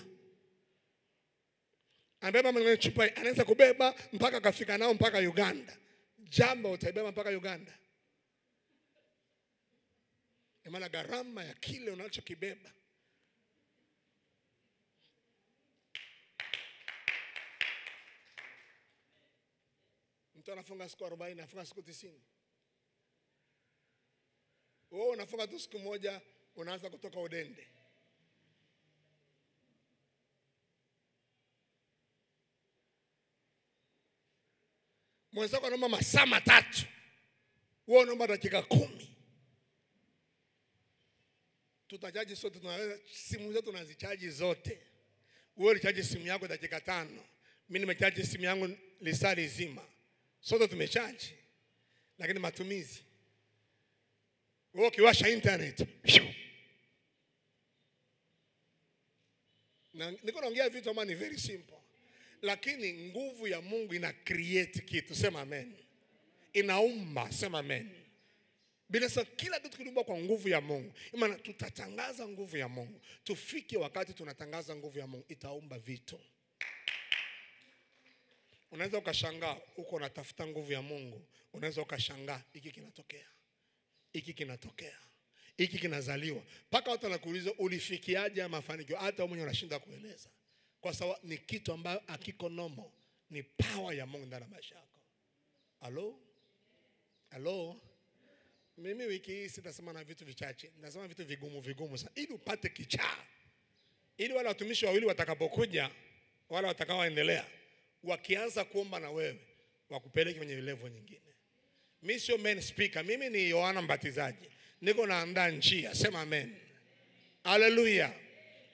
[SPEAKER 1] Anabeba mwenye chupa, anaweza kubeba mpaka akafika nao mpaka Uganda. Jambo utaibeba mpaka Uganda. Maana gharama ya kile unachokibeba. Mtu anafunga siku 40, anafunga siku 90. Wewe unafunga tu siku moja, unaanza kutoka udende. Mwenzako anaomba masaa 3, wewe unaomba dakika 10. Tutachaji sote, tunaweza simu zetu tunazichaji zote. Wewe ulichaji simu yako dakika 5. Mimi nimechaji simu yangu lisali zima. Sote tumechaji. Lakini matumizi. Wewe ukiwasha internet. Na niko naongea vitu ambavyo ni very simple. Lakini nguvu ya Mungu ina create kitu. Sema amen. Inaumba. Sema amen. Bila sasa kila kitu kiliumbwa kwa nguvu ya Mungu. Maana tutatangaza nguvu ya Mungu. Tufike wakati tunatangaza nguvu ya Mungu, itaumba vitu. Unaweza ukashangaa uko unatafuta nguvu ya Mungu, unaweza ukashangaa hiki kinatokea. Hiki kinatokea. Hiki kinazaliwa. Paka watu wanakuuliza ulifikiaje mafanikio, hata wewe mwenyewe unashinda kueleza. Kwa sababu ni kitu ambayo hakiko normal, ni power ya Mungu ndani ya maisha yako. Hello? Hello? Mimi wiki hii sitasema na vitu vichache. Nasema vitu vigumu sana ili upate kichaa. Ili wale watumishi wawili watakapokuja, wale watakaoendelea, wakianza kuomba na wewe, wakupeleke kwenye level nyingine. Mimi sio main speaker, mimi ni Yohana Mbatizaji. Niko naandaa njia, sema amen. Hallelujah.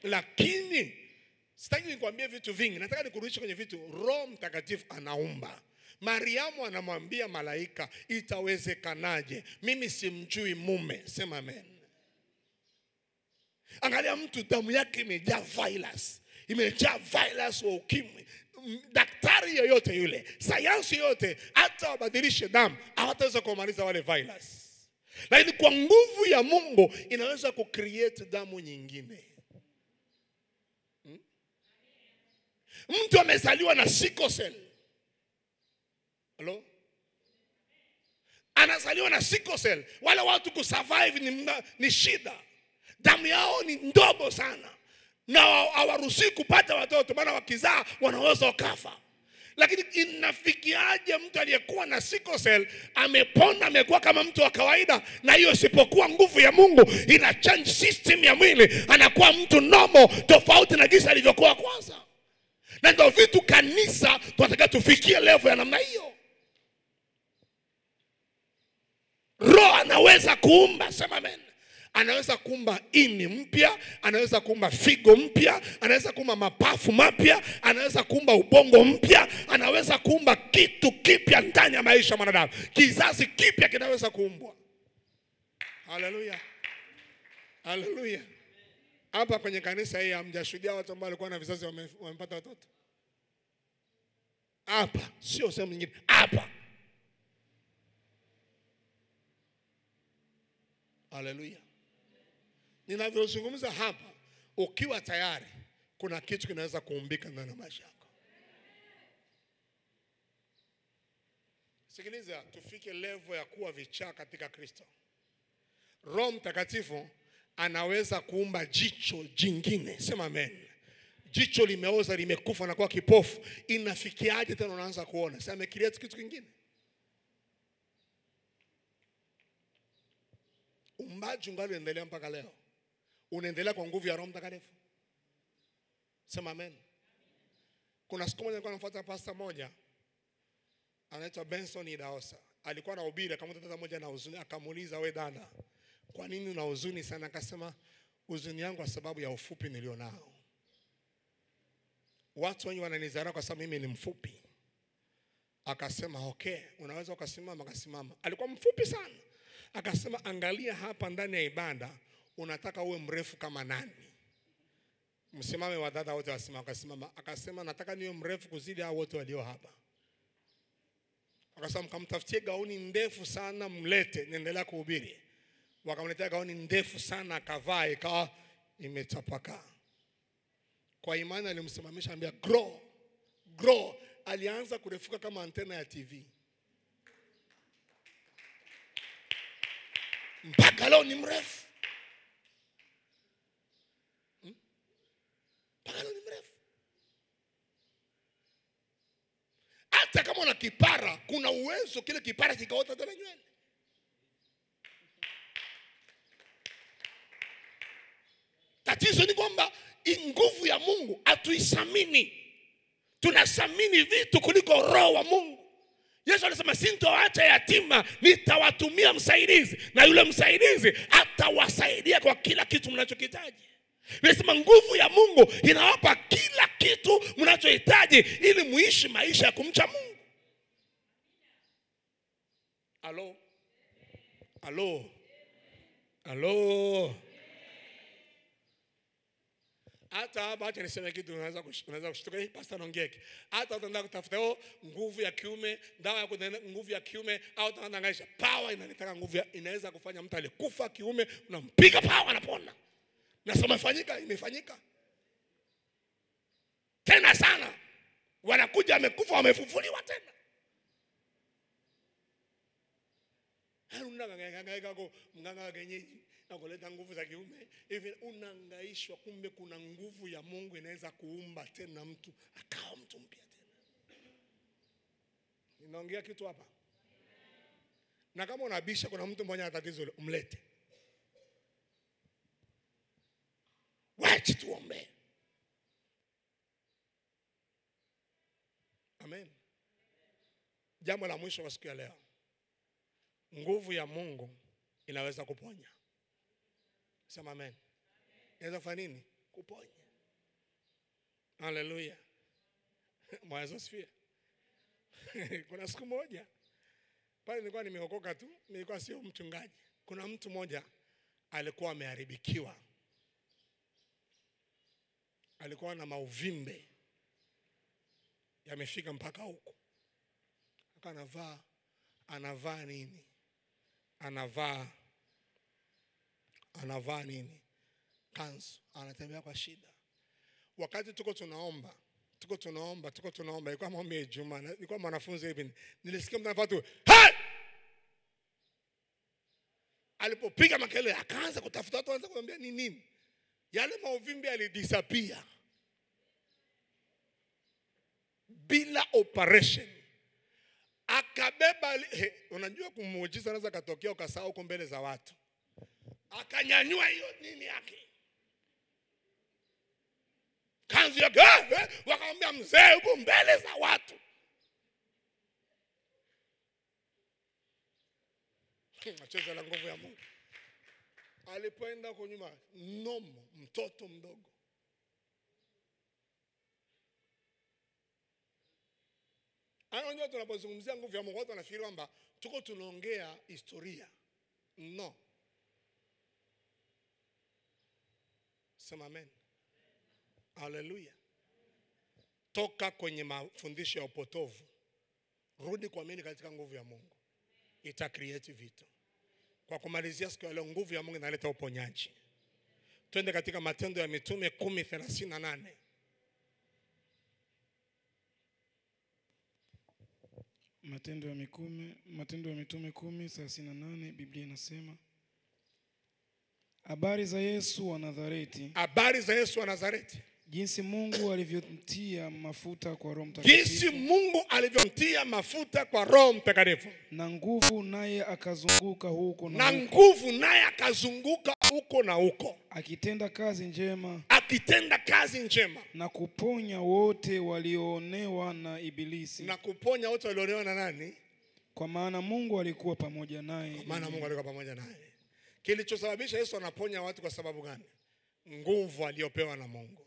[SPEAKER 1] Lakini sitaki nikwambie vitu vingi, nataka nikurudishe kwenye vitu Roho Mtakatifu anaumba. Mariamu anamwambia malaika, itawezekanaje? Mimi simjui mume. Sema amen. Angalia mtu damu yake imejaa virus. Imejaa virus wa ukimwi. Daktari yoyote yule, sayansi yote, hata wabadilishe damu, hawataweza kumaliza wale virus. Lakini kwa nguvu ya Mungu inaweza kucreate damu nyingine. Mtu amezaliwa na sickle cell. Hello? Anazaliwa na sickle cell. Wale watu kusurvive ni shida. Damu yao ni ndogo sana. Na hawaruhusiwi kupata watoto, maana wakizaa wanaweza wakafa. Lakini inafikiaje mtu aliyekuwa na sickle cell amepona, amekuwa kama mtu wa kawaida, na hiyo isipokuwa nguvu ya Mungu ina change system ya mwili, anakuwa mtu normal tofauti na jinsi alivyokuwa kwanza. Na ndio vitu kanisa tunataka tufikie level ya namna hiyo. Roho anaweza kuumba, sema amen. Anaweza kuumba ini mpya, anaweza kuumba figo mpya, anaweza kuumba mapafu mapya, anaweza kuumba ubongo mpya, anaweza kuumba kitu kipya ndani ya maisha ya mwanadamu. Kizazi kipya kinaweza kuumbwa. Haleluya. Haleluya. Hapa kwenye kanisa hii hamjashuhudia watu ambao walikuwa na vizazi wamepata watoto? Hapa, sio sehemu nyingine. Hapa. Haleluya. Ninavyozungumza hapa, ukiwa tayari, kuna kitu kinaweza kuumbika ndani ya maisha yako. Sikiliza, tufike level ya kuwa vichaa katika Kristo. Roho Mtakatifu anaweza kuumba jicho jingine. Sema amen. Jicho limeoza, limekufa na kuwa kipofu, inafikiaje tena unaanza kuona? Sasa amecreate kitu kingine. Umbaji ungali unaendelea mpaka leo. Unaendelea kwa nguvu ya Roho Mtakatifu. Sema amen. Kuna siku moja nilikuwa namfuata pastor moja anaitwa Benson Idaosa. Alikuwa anahubiri, akamwita dada moja na huzuni, akamuuliza, wewe dada, kwa nini una huzuni sana? Akasema, huzuni yangu kwa sababu ya ufupi nilionao. Watu wengi wananidharau kwa sababu mimi ni mfupi. Akasema, okay, unaweza ukasimama? Akasimama. Alikuwa mfupi sana. Akasema, angalia hapa ndani ya ibada, unataka uwe mrefu kama nani? Msimame wa dada wote wasimama. Akasimama. Akasema, nataka niwe mrefu kuzidi hao wote walio hapa. Akasema, mkamtafutie gauni ndefu sana mlete, niendelea kuhubiri. Wakamletea gauni ndefu sana, akavaa, ikawa imetapaka. Kwa imani alimsimamisha, ambia grow, grow. Alianza kurefuka kama antena ya TV. Mpaka leo ni mrefu. Mpaka leo ni mrefu. Hata kama una kipara, kuna uwezo kile kipara kikaota tena nywele. Tatizo ni kwamba nguvu ya Mungu hatuisamini. Tunasamini vitu kuliko roho wa Mungu. Yesu alisema sintowaacha yatima, nitawatumia msaidizi, na yule msaidizi atawasaidia kwa kila kitu mnachokihitaji. Nasema nguvu ya Mungu inawapa kila kitu mnachohitaji ili muishi maisha ya kumcha Mungu. Halo? Halo? Halo? Hata hapa acha niseme kitu unaweza kushtuka, pastor anaongea. Hata utaenda kutafuta nguvu ya kiume, dawa ya kudana nguvu ya kiume, au utaangaisha power inanitaka nguvu inaweza kufanya mtu alikufa kiume unampiga power anapona. Na sema imefanyika. Tena sana. Wanakuja amekufa wamefufuliwa tena. Mganga wa kienyeji na kuleta nguvu za kiume hivi unahangaishwa, kumbe kuna nguvu ya Mungu inaweza kuumba tena mtu akawa mtu mpya tena. Ninaongea kitu hapa. Na kama unabisha kuna mtu mmoja ana tatizo umlete. Wacha tuombe. Amen. Jambo la mwisho kwa siku ya leo. Nguvu ya Mungu inaweza kuponya. Sema amen. Inaweza kufanya nini? Kuponya. Haleluya. Mwanzo sifia. Kuna siku moja pale nilikuwa nimeokoka tu, nilikuwa sio mchungaji. Kuna mtu mmoja alikuwa ameharibikiwa. Alikuwa na mauvimbe yamefika mpaka huko. Anavaa nini? Anavaa nini? Kanzu. Anatembea kwa shida. Wakati tuko tunaomba, ilikuwa maombi ya Ijumaa, nilikuwa mwanafunzi hivi, nilisikia mtu anafanya tu, "Hey!" Alipopiga makelele akaanza kutafuta watu, anza kumwambia ni nini. Yale mauvimbe yalidisappear bila operation. Akabeba, unajua kumuujiza anaweza katokea ukasahau uko mbele za watu. Akanyanyua hiyo nini yake, kanzu yake, wakamwambia mzee uko mbele za watu. Acheza la nguvu ya Mungu. Alipoenda kwa nyuma, mtoto mdogo. Unajua tunapozungumzia nguvu ya Mungu watu wanafikiri kwamba tuko tunaongea historia. No. Sema amen. Haleluya. Toka kwenye mafundisho ya upotovu, rudi kuamini katika nguvu ya Mungu. Ita create vitu. Kwa kumalizia siku ya leo, nguvu ya Mungu inaleta uponyaji. Twende katika Matendo ya Mitume 10:38.
[SPEAKER 2] Matendo ya Mitume 10:38, Biblia inasema, habari za Yesu wa Nazareti.
[SPEAKER 1] Habari za Yesu wa Nazareti.
[SPEAKER 2] Jinsi Mungu alivyomtia mafuta kwa Roho Mtakatifu.
[SPEAKER 1] Jinsi Mungu alivyomtia mafuta kwa Roho Mtakatifu.
[SPEAKER 2] Na nguvu naye akazunguka huko na
[SPEAKER 1] huko. Na nguvu naye akazunguka huko na huko.
[SPEAKER 2] Akitenda kazi njema.
[SPEAKER 1] Akitenda kazi njema.
[SPEAKER 2] Na kuponya wote walioonewa na Ibilisi.
[SPEAKER 1] Na kuponya wote walioonewa na nani?
[SPEAKER 2] Kwa maana Mungu alikuwa pamoja naye.
[SPEAKER 1] Kwa maana Mungu alikuwa pamoja naye. Kilichosababisha Yesu anaponya watu kwa sababu gani? Nguvu aliyopewa na Mungu.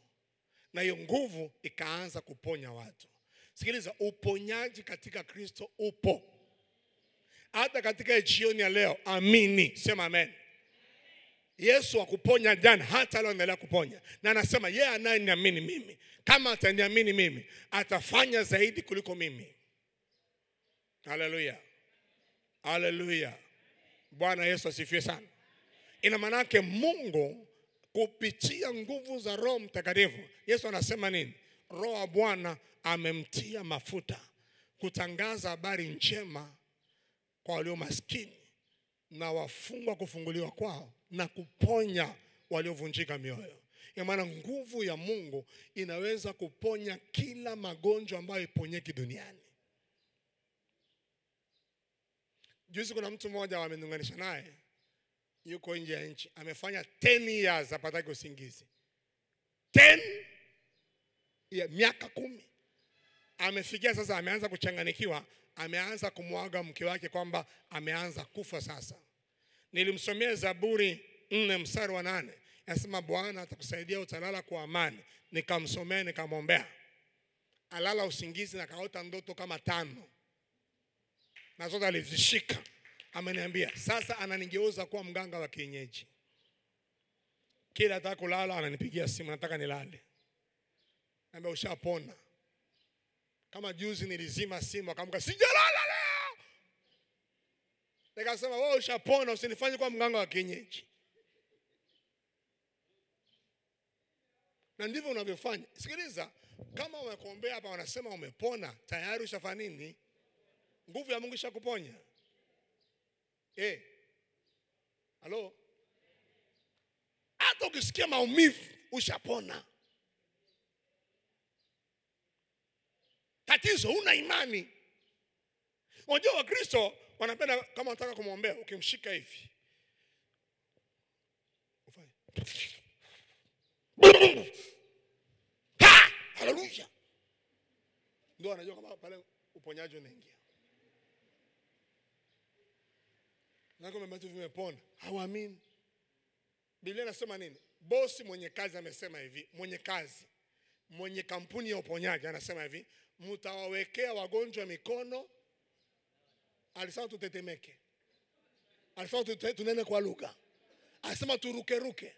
[SPEAKER 1] Na hiyo nguvu ikaanza kuponya watu. Sikiliza, uponyaji katika Kristo upo. Hata katika jioni ya leo, amini. Sema amen. Yesu akuponya jana, hata leo anaendelea kuponya. Na anasema yeye anayeniamini mimi, kama ataniamini mimi, atafanya zaidi kuliko mimi. Haleluya. Haleluya. Bwana Yesu asifiwe sana. Ina maana yake Mungu kupitia nguvu za Roho Mtakatifu. Yesu anasema nini? Roho wa Bwana amemtia mafuta kutangaza habari njema kwa walio maskini, na wafungwa kufunguliwa kwao, na kuponya waliovunjika mioyo. Ina maana nguvu ya Mungu inaweza kuponya kila magonjwa ambayo iponyeki duniani. Juzi kuna mtu mmoja wameniunganisha naye, yuko nje ya nchi, amefanya 10 years hapataki usingizi. 10 ya miaka 10. Amefikia sasa, ameanza kuchanganikiwa, ameanza kumwaga mke wake kwamba ameanza kufa sasa. Nilimsomea Zaburi 4 mstari wa 8. Anasema Bwana atakusaidia, utalala kwa amani. Nikamsomea, nikamwombea. Alala usingizi na kaota ndoto kama 5. Na zote alizishika. Ameniambia sasa ananigeuza kuwa mganga wa kienyeji. Kila nataka kulala ananipigia simu, nataka nilale. Naambia ushapona. Kama juzi nilizima simu, akamka sijalala leo. Nikasema wewe ushapona, usinifanye kuwa mganga wa kienyeji. Na ndivyo unavyofanya. Sikiliza, kama umekuombea hapa wanasema umepona, tayari ushafanya nini? Nguvu ya Mungu ishakuponya. Halo? Hata ukisikia maumivu ushapona. Tatizo una imani. Unajua Wakristo wanapenda kama unataka kumwombea ukimshika hivi. Ufanye. Haleluya. Ndio anajua kama pale uponyaji unaingia. Na kama mtu vimepona, hawaamini. Biblia inasema nini? Bosi mwenye kazi amesema hivi, mwenye kampuni ya uponyaji anasema hivi, mtawawekea wagonjwa mikono. Alisema tutetemeke. Alisema tunene kwa lugha. Alisema turuke.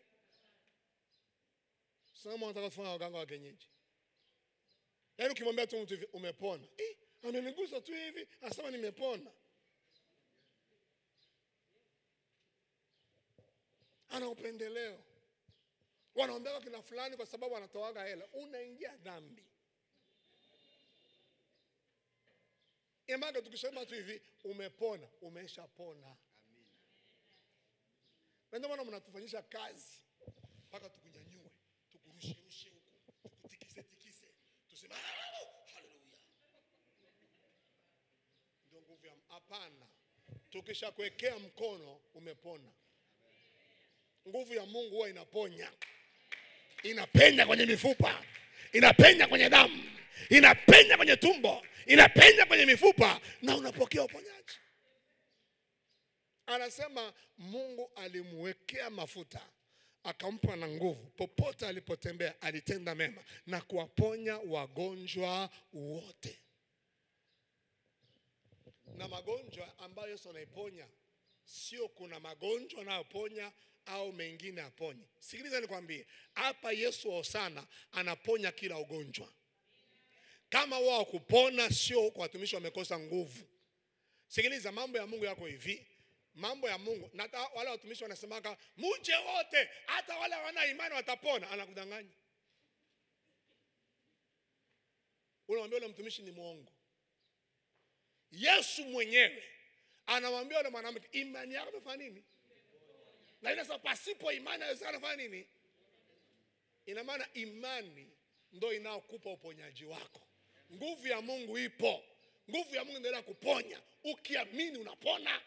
[SPEAKER 1] Sasa mnataka kufanya waganga wa kienyeji. Yaani ukimwambia tu mtu umepona, amenigusa tu hivi, anasema nimepona. Ana upendeleo. Wanaombea kina fulani kwa sababu anatoaga hela. Unaingia dhambi. Imaga tukisema tu hivi umepona, umeshapona. Ndio maana mnatufanyisha kazi mpaka tukunyanyue, tukurushe huko, tukutikise. Tuseme haleluya. Ndio nguvu ya hapana. Tukishakuwekea mkono umepona. Nguvu ya Mungu huwa inaponya. Inapenya kwenye mifupa, inapenya kwenye damu, inapenya kwenye tumbo, inapenya kwenye mifupa na unapokea uponyaji. Anasema Mungu alimwekea mafuta, akampa na nguvu. Popote alipotembea alitenda mema na kuwaponya wagonjwa wote. Na magonjwa ambayo Yesu anaiponya, sio kuna magonjwa anayoponya au mengine aponye. Sikiliza nikwambie, hapa Yesu Hosana anaponya kila ugonjwa. Kama wao kupona sio kwa watumishi wamekosa nguvu. Sikiliza, mambo ya Mungu yako hivi. Mambo ya Mungu, na wale watumishi wanasemaka muje wote, hata wale wana imani watapona. Anakudanganya. Unamwambia yule mtumishi ni muongo. Yesu mwenyewe anamwambia yule mwanamke, imani yako imefanya nini? Na inasema pasipo imani haiwezekani kufanya nini? Ina maana imani ndio inaokupa uponyaji wako. Nguvu ya Mungu ipo. Nguvu ya Mungu ndio inakuponya. Ukiamini unapona.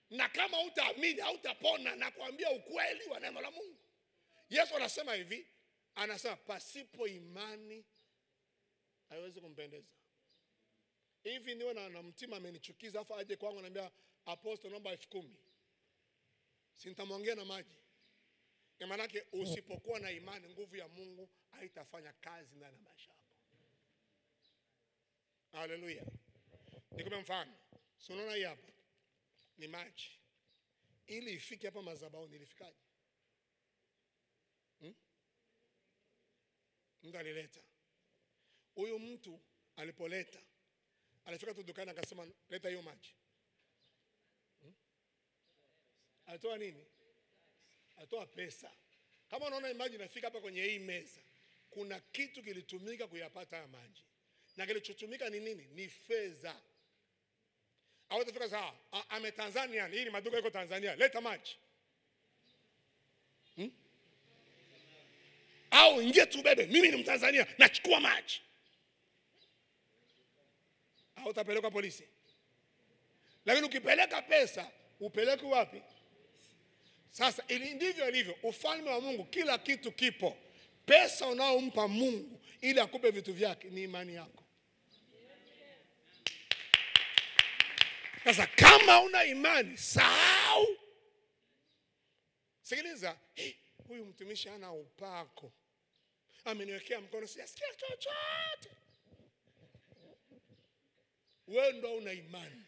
[SPEAKER 1] Na kama hutaamini hautapona. Na kuambia ukweli wa neno la Mungu. Yesu anasema hivi, anasema pasipo imani haiwezi kumpendeza. Hivi niwe na mtima amenichukiza afa aje kwangu ananiambia apostle naomba 10,000. Sintamwongea na maji. Kwa maana yake usipokuwa na imani, nguvu ya Mungu haitafanya kazi ndani ya maisha yako. Haleluya. Nikupe mfano. Si unaona hii hapa? Ni maji. Ili ifike hapa madhabahuni ilifikaje? Mungu alileta. Huyu mtu alipoleta, alifika tu dukani akasema leta hiyo maji. Alitoa nini? Alitoa pesa. Kama unaona maji inafika hapa kwenye hii meza, kuna kitu kilitumika kuyapata haya maji. Na kilichotumika ni nini? Ni fedha. Au utafika sawa, ame Tanzania, hii ni maduka yako Tanzania, leta maji. Au ingia tu bebe, mimi ni Mtanzania, nachukua maji. Au utapeleka polisi. Lakini ukipeleka pesa, upeleke wapi? Sasa ili ndivyo ilivyo ufalme wa Mungu, kila kitu kipo. pesa unaompa Mungu ili akupe vitu vyake ni imani yako. Sasa kama una imani, sahau. Sikiliza, huyu mtumishi hana upako, ameniwekea mkono siyasikia chochote. Wewe ndo una imani,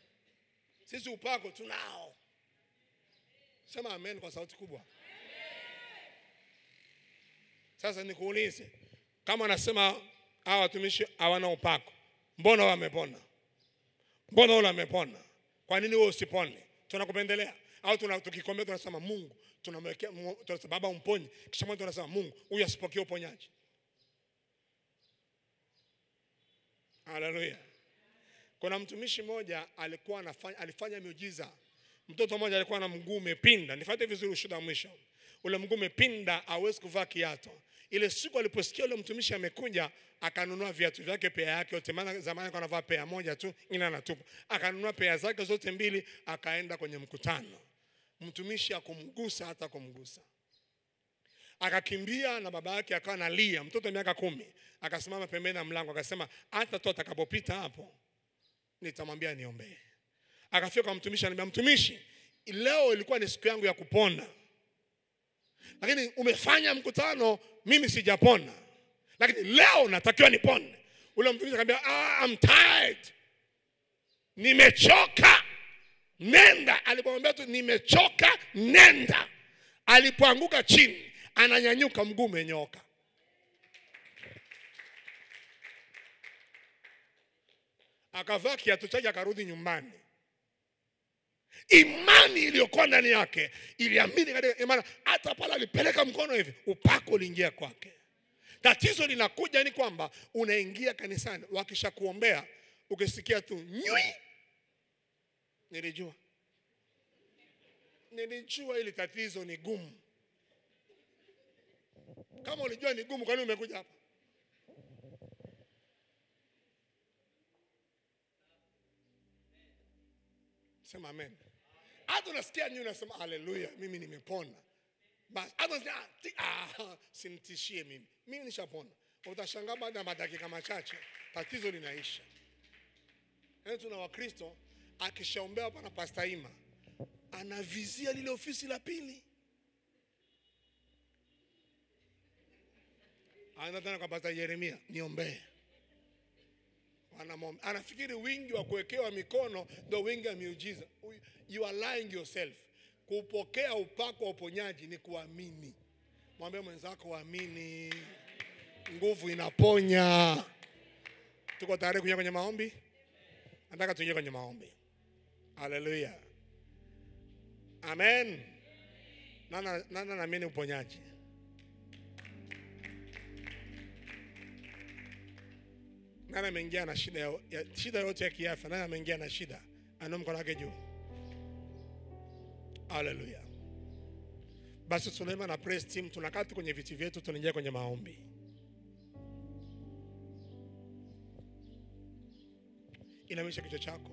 [SPEAKER 1] sisi upako tunao. Sema amen kwa sauti kubwa. Sasa nikuulize, kama anasema hawa watumishi hawana upako, mbona wamepona? Mbona wale wamepona? Kwa nini wewe usipone? Tunakupendelea au tukikomea tunasema Mungu tunamwekea, tunasema Baba umponye, kisha mmoja tunasema Mungu huyu asipokee uponyaji. Haleluya. Kuna mtumishi mmoja alifanya miujiza. Mtoto mmoja alikuwa na mguu umepinda. Nifuate vizuri ushuhuda mwisho. Ule mguu umepinda, hawezi kuvaa kiatu. Ile siku aliposikia ule mtumishi amekuja, akanunua viatu vyake pea yake yote, maana zamani alikuwa anavaa pea moja tu, ina anatupa. Akanunua pea zake zote mbili, akaenda kwenye mkutano. Mtumishi akumgusa hata kumgusa. Akakimbia na baba yake akawa analia, mtoto miaka 10. Akasimama pembeni ya mlango akasema, hata tu atakapopita hapo nitamwambia niombee. Akafika kwa mtumishi, anambia mtumishi, leo ilikuwa ni siku yangu ya kupona, lakini umefanya mkutano mimi sijapona, lakini leo natakiwa nipone. Ule mtumishi akamwambia, I'm tired, nimechoka, nenda. Alipomwambia tu nimechoka, nenda, alipoanguka chini ananyanyuka, mguu umenyooka. Akavaa kiatu chake akarudi nyumbani. Imani iliyokuwa ndani yake iliamini katika imani, hata pale alipeleka mkono hivi upako uliingia kwake. Tatizo linakuja ni kwamba unaingia kanisani, wakishakuombea ukisikia tu nyui, nilijua ili tatizo ni gumu. Kama ulijua ni gumu, kwa nini umekuja hapa? Sema amen. Hata unasikia nyinyi unasema haleluya, mimi nimepona. Basi hata unasikia simtishie mimi. Mimi nishapona. Utashangaa baada ya dakika machache tatizo linaisha. Tuna Wakristo akishaombea hapa na Pastor Ima, anavizia lile ofisi la pili. Anaenda kwa Pastor Yeremia, niombee. Anafikiri wingi wa kuwekewa mikono ndio wingi wa miujiza. You are lying yourself. Kupokea upako wa uponyaji ni kuamini. Mwambie mwenzako waamini. Nguvu inaponya. Tuko tayari kuingia kwenye maombi? Nataka tuingie kwenye maombi. Haleluya. Amen. Nana naamini uponyaji. Nani ameingia na shida yote ya kiafya? Nani ameingia na shida? Ana mkono wake juu. Haleluya. Basi Suleiman na praise team tunakaa kwenye viti vyetu, tunaingia kwenye maombi. Inamisha kichwa chako.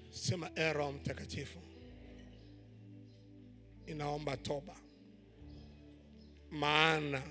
[SPEAKER 1] Sema Roho Mtakatifu, inaomba toba, maana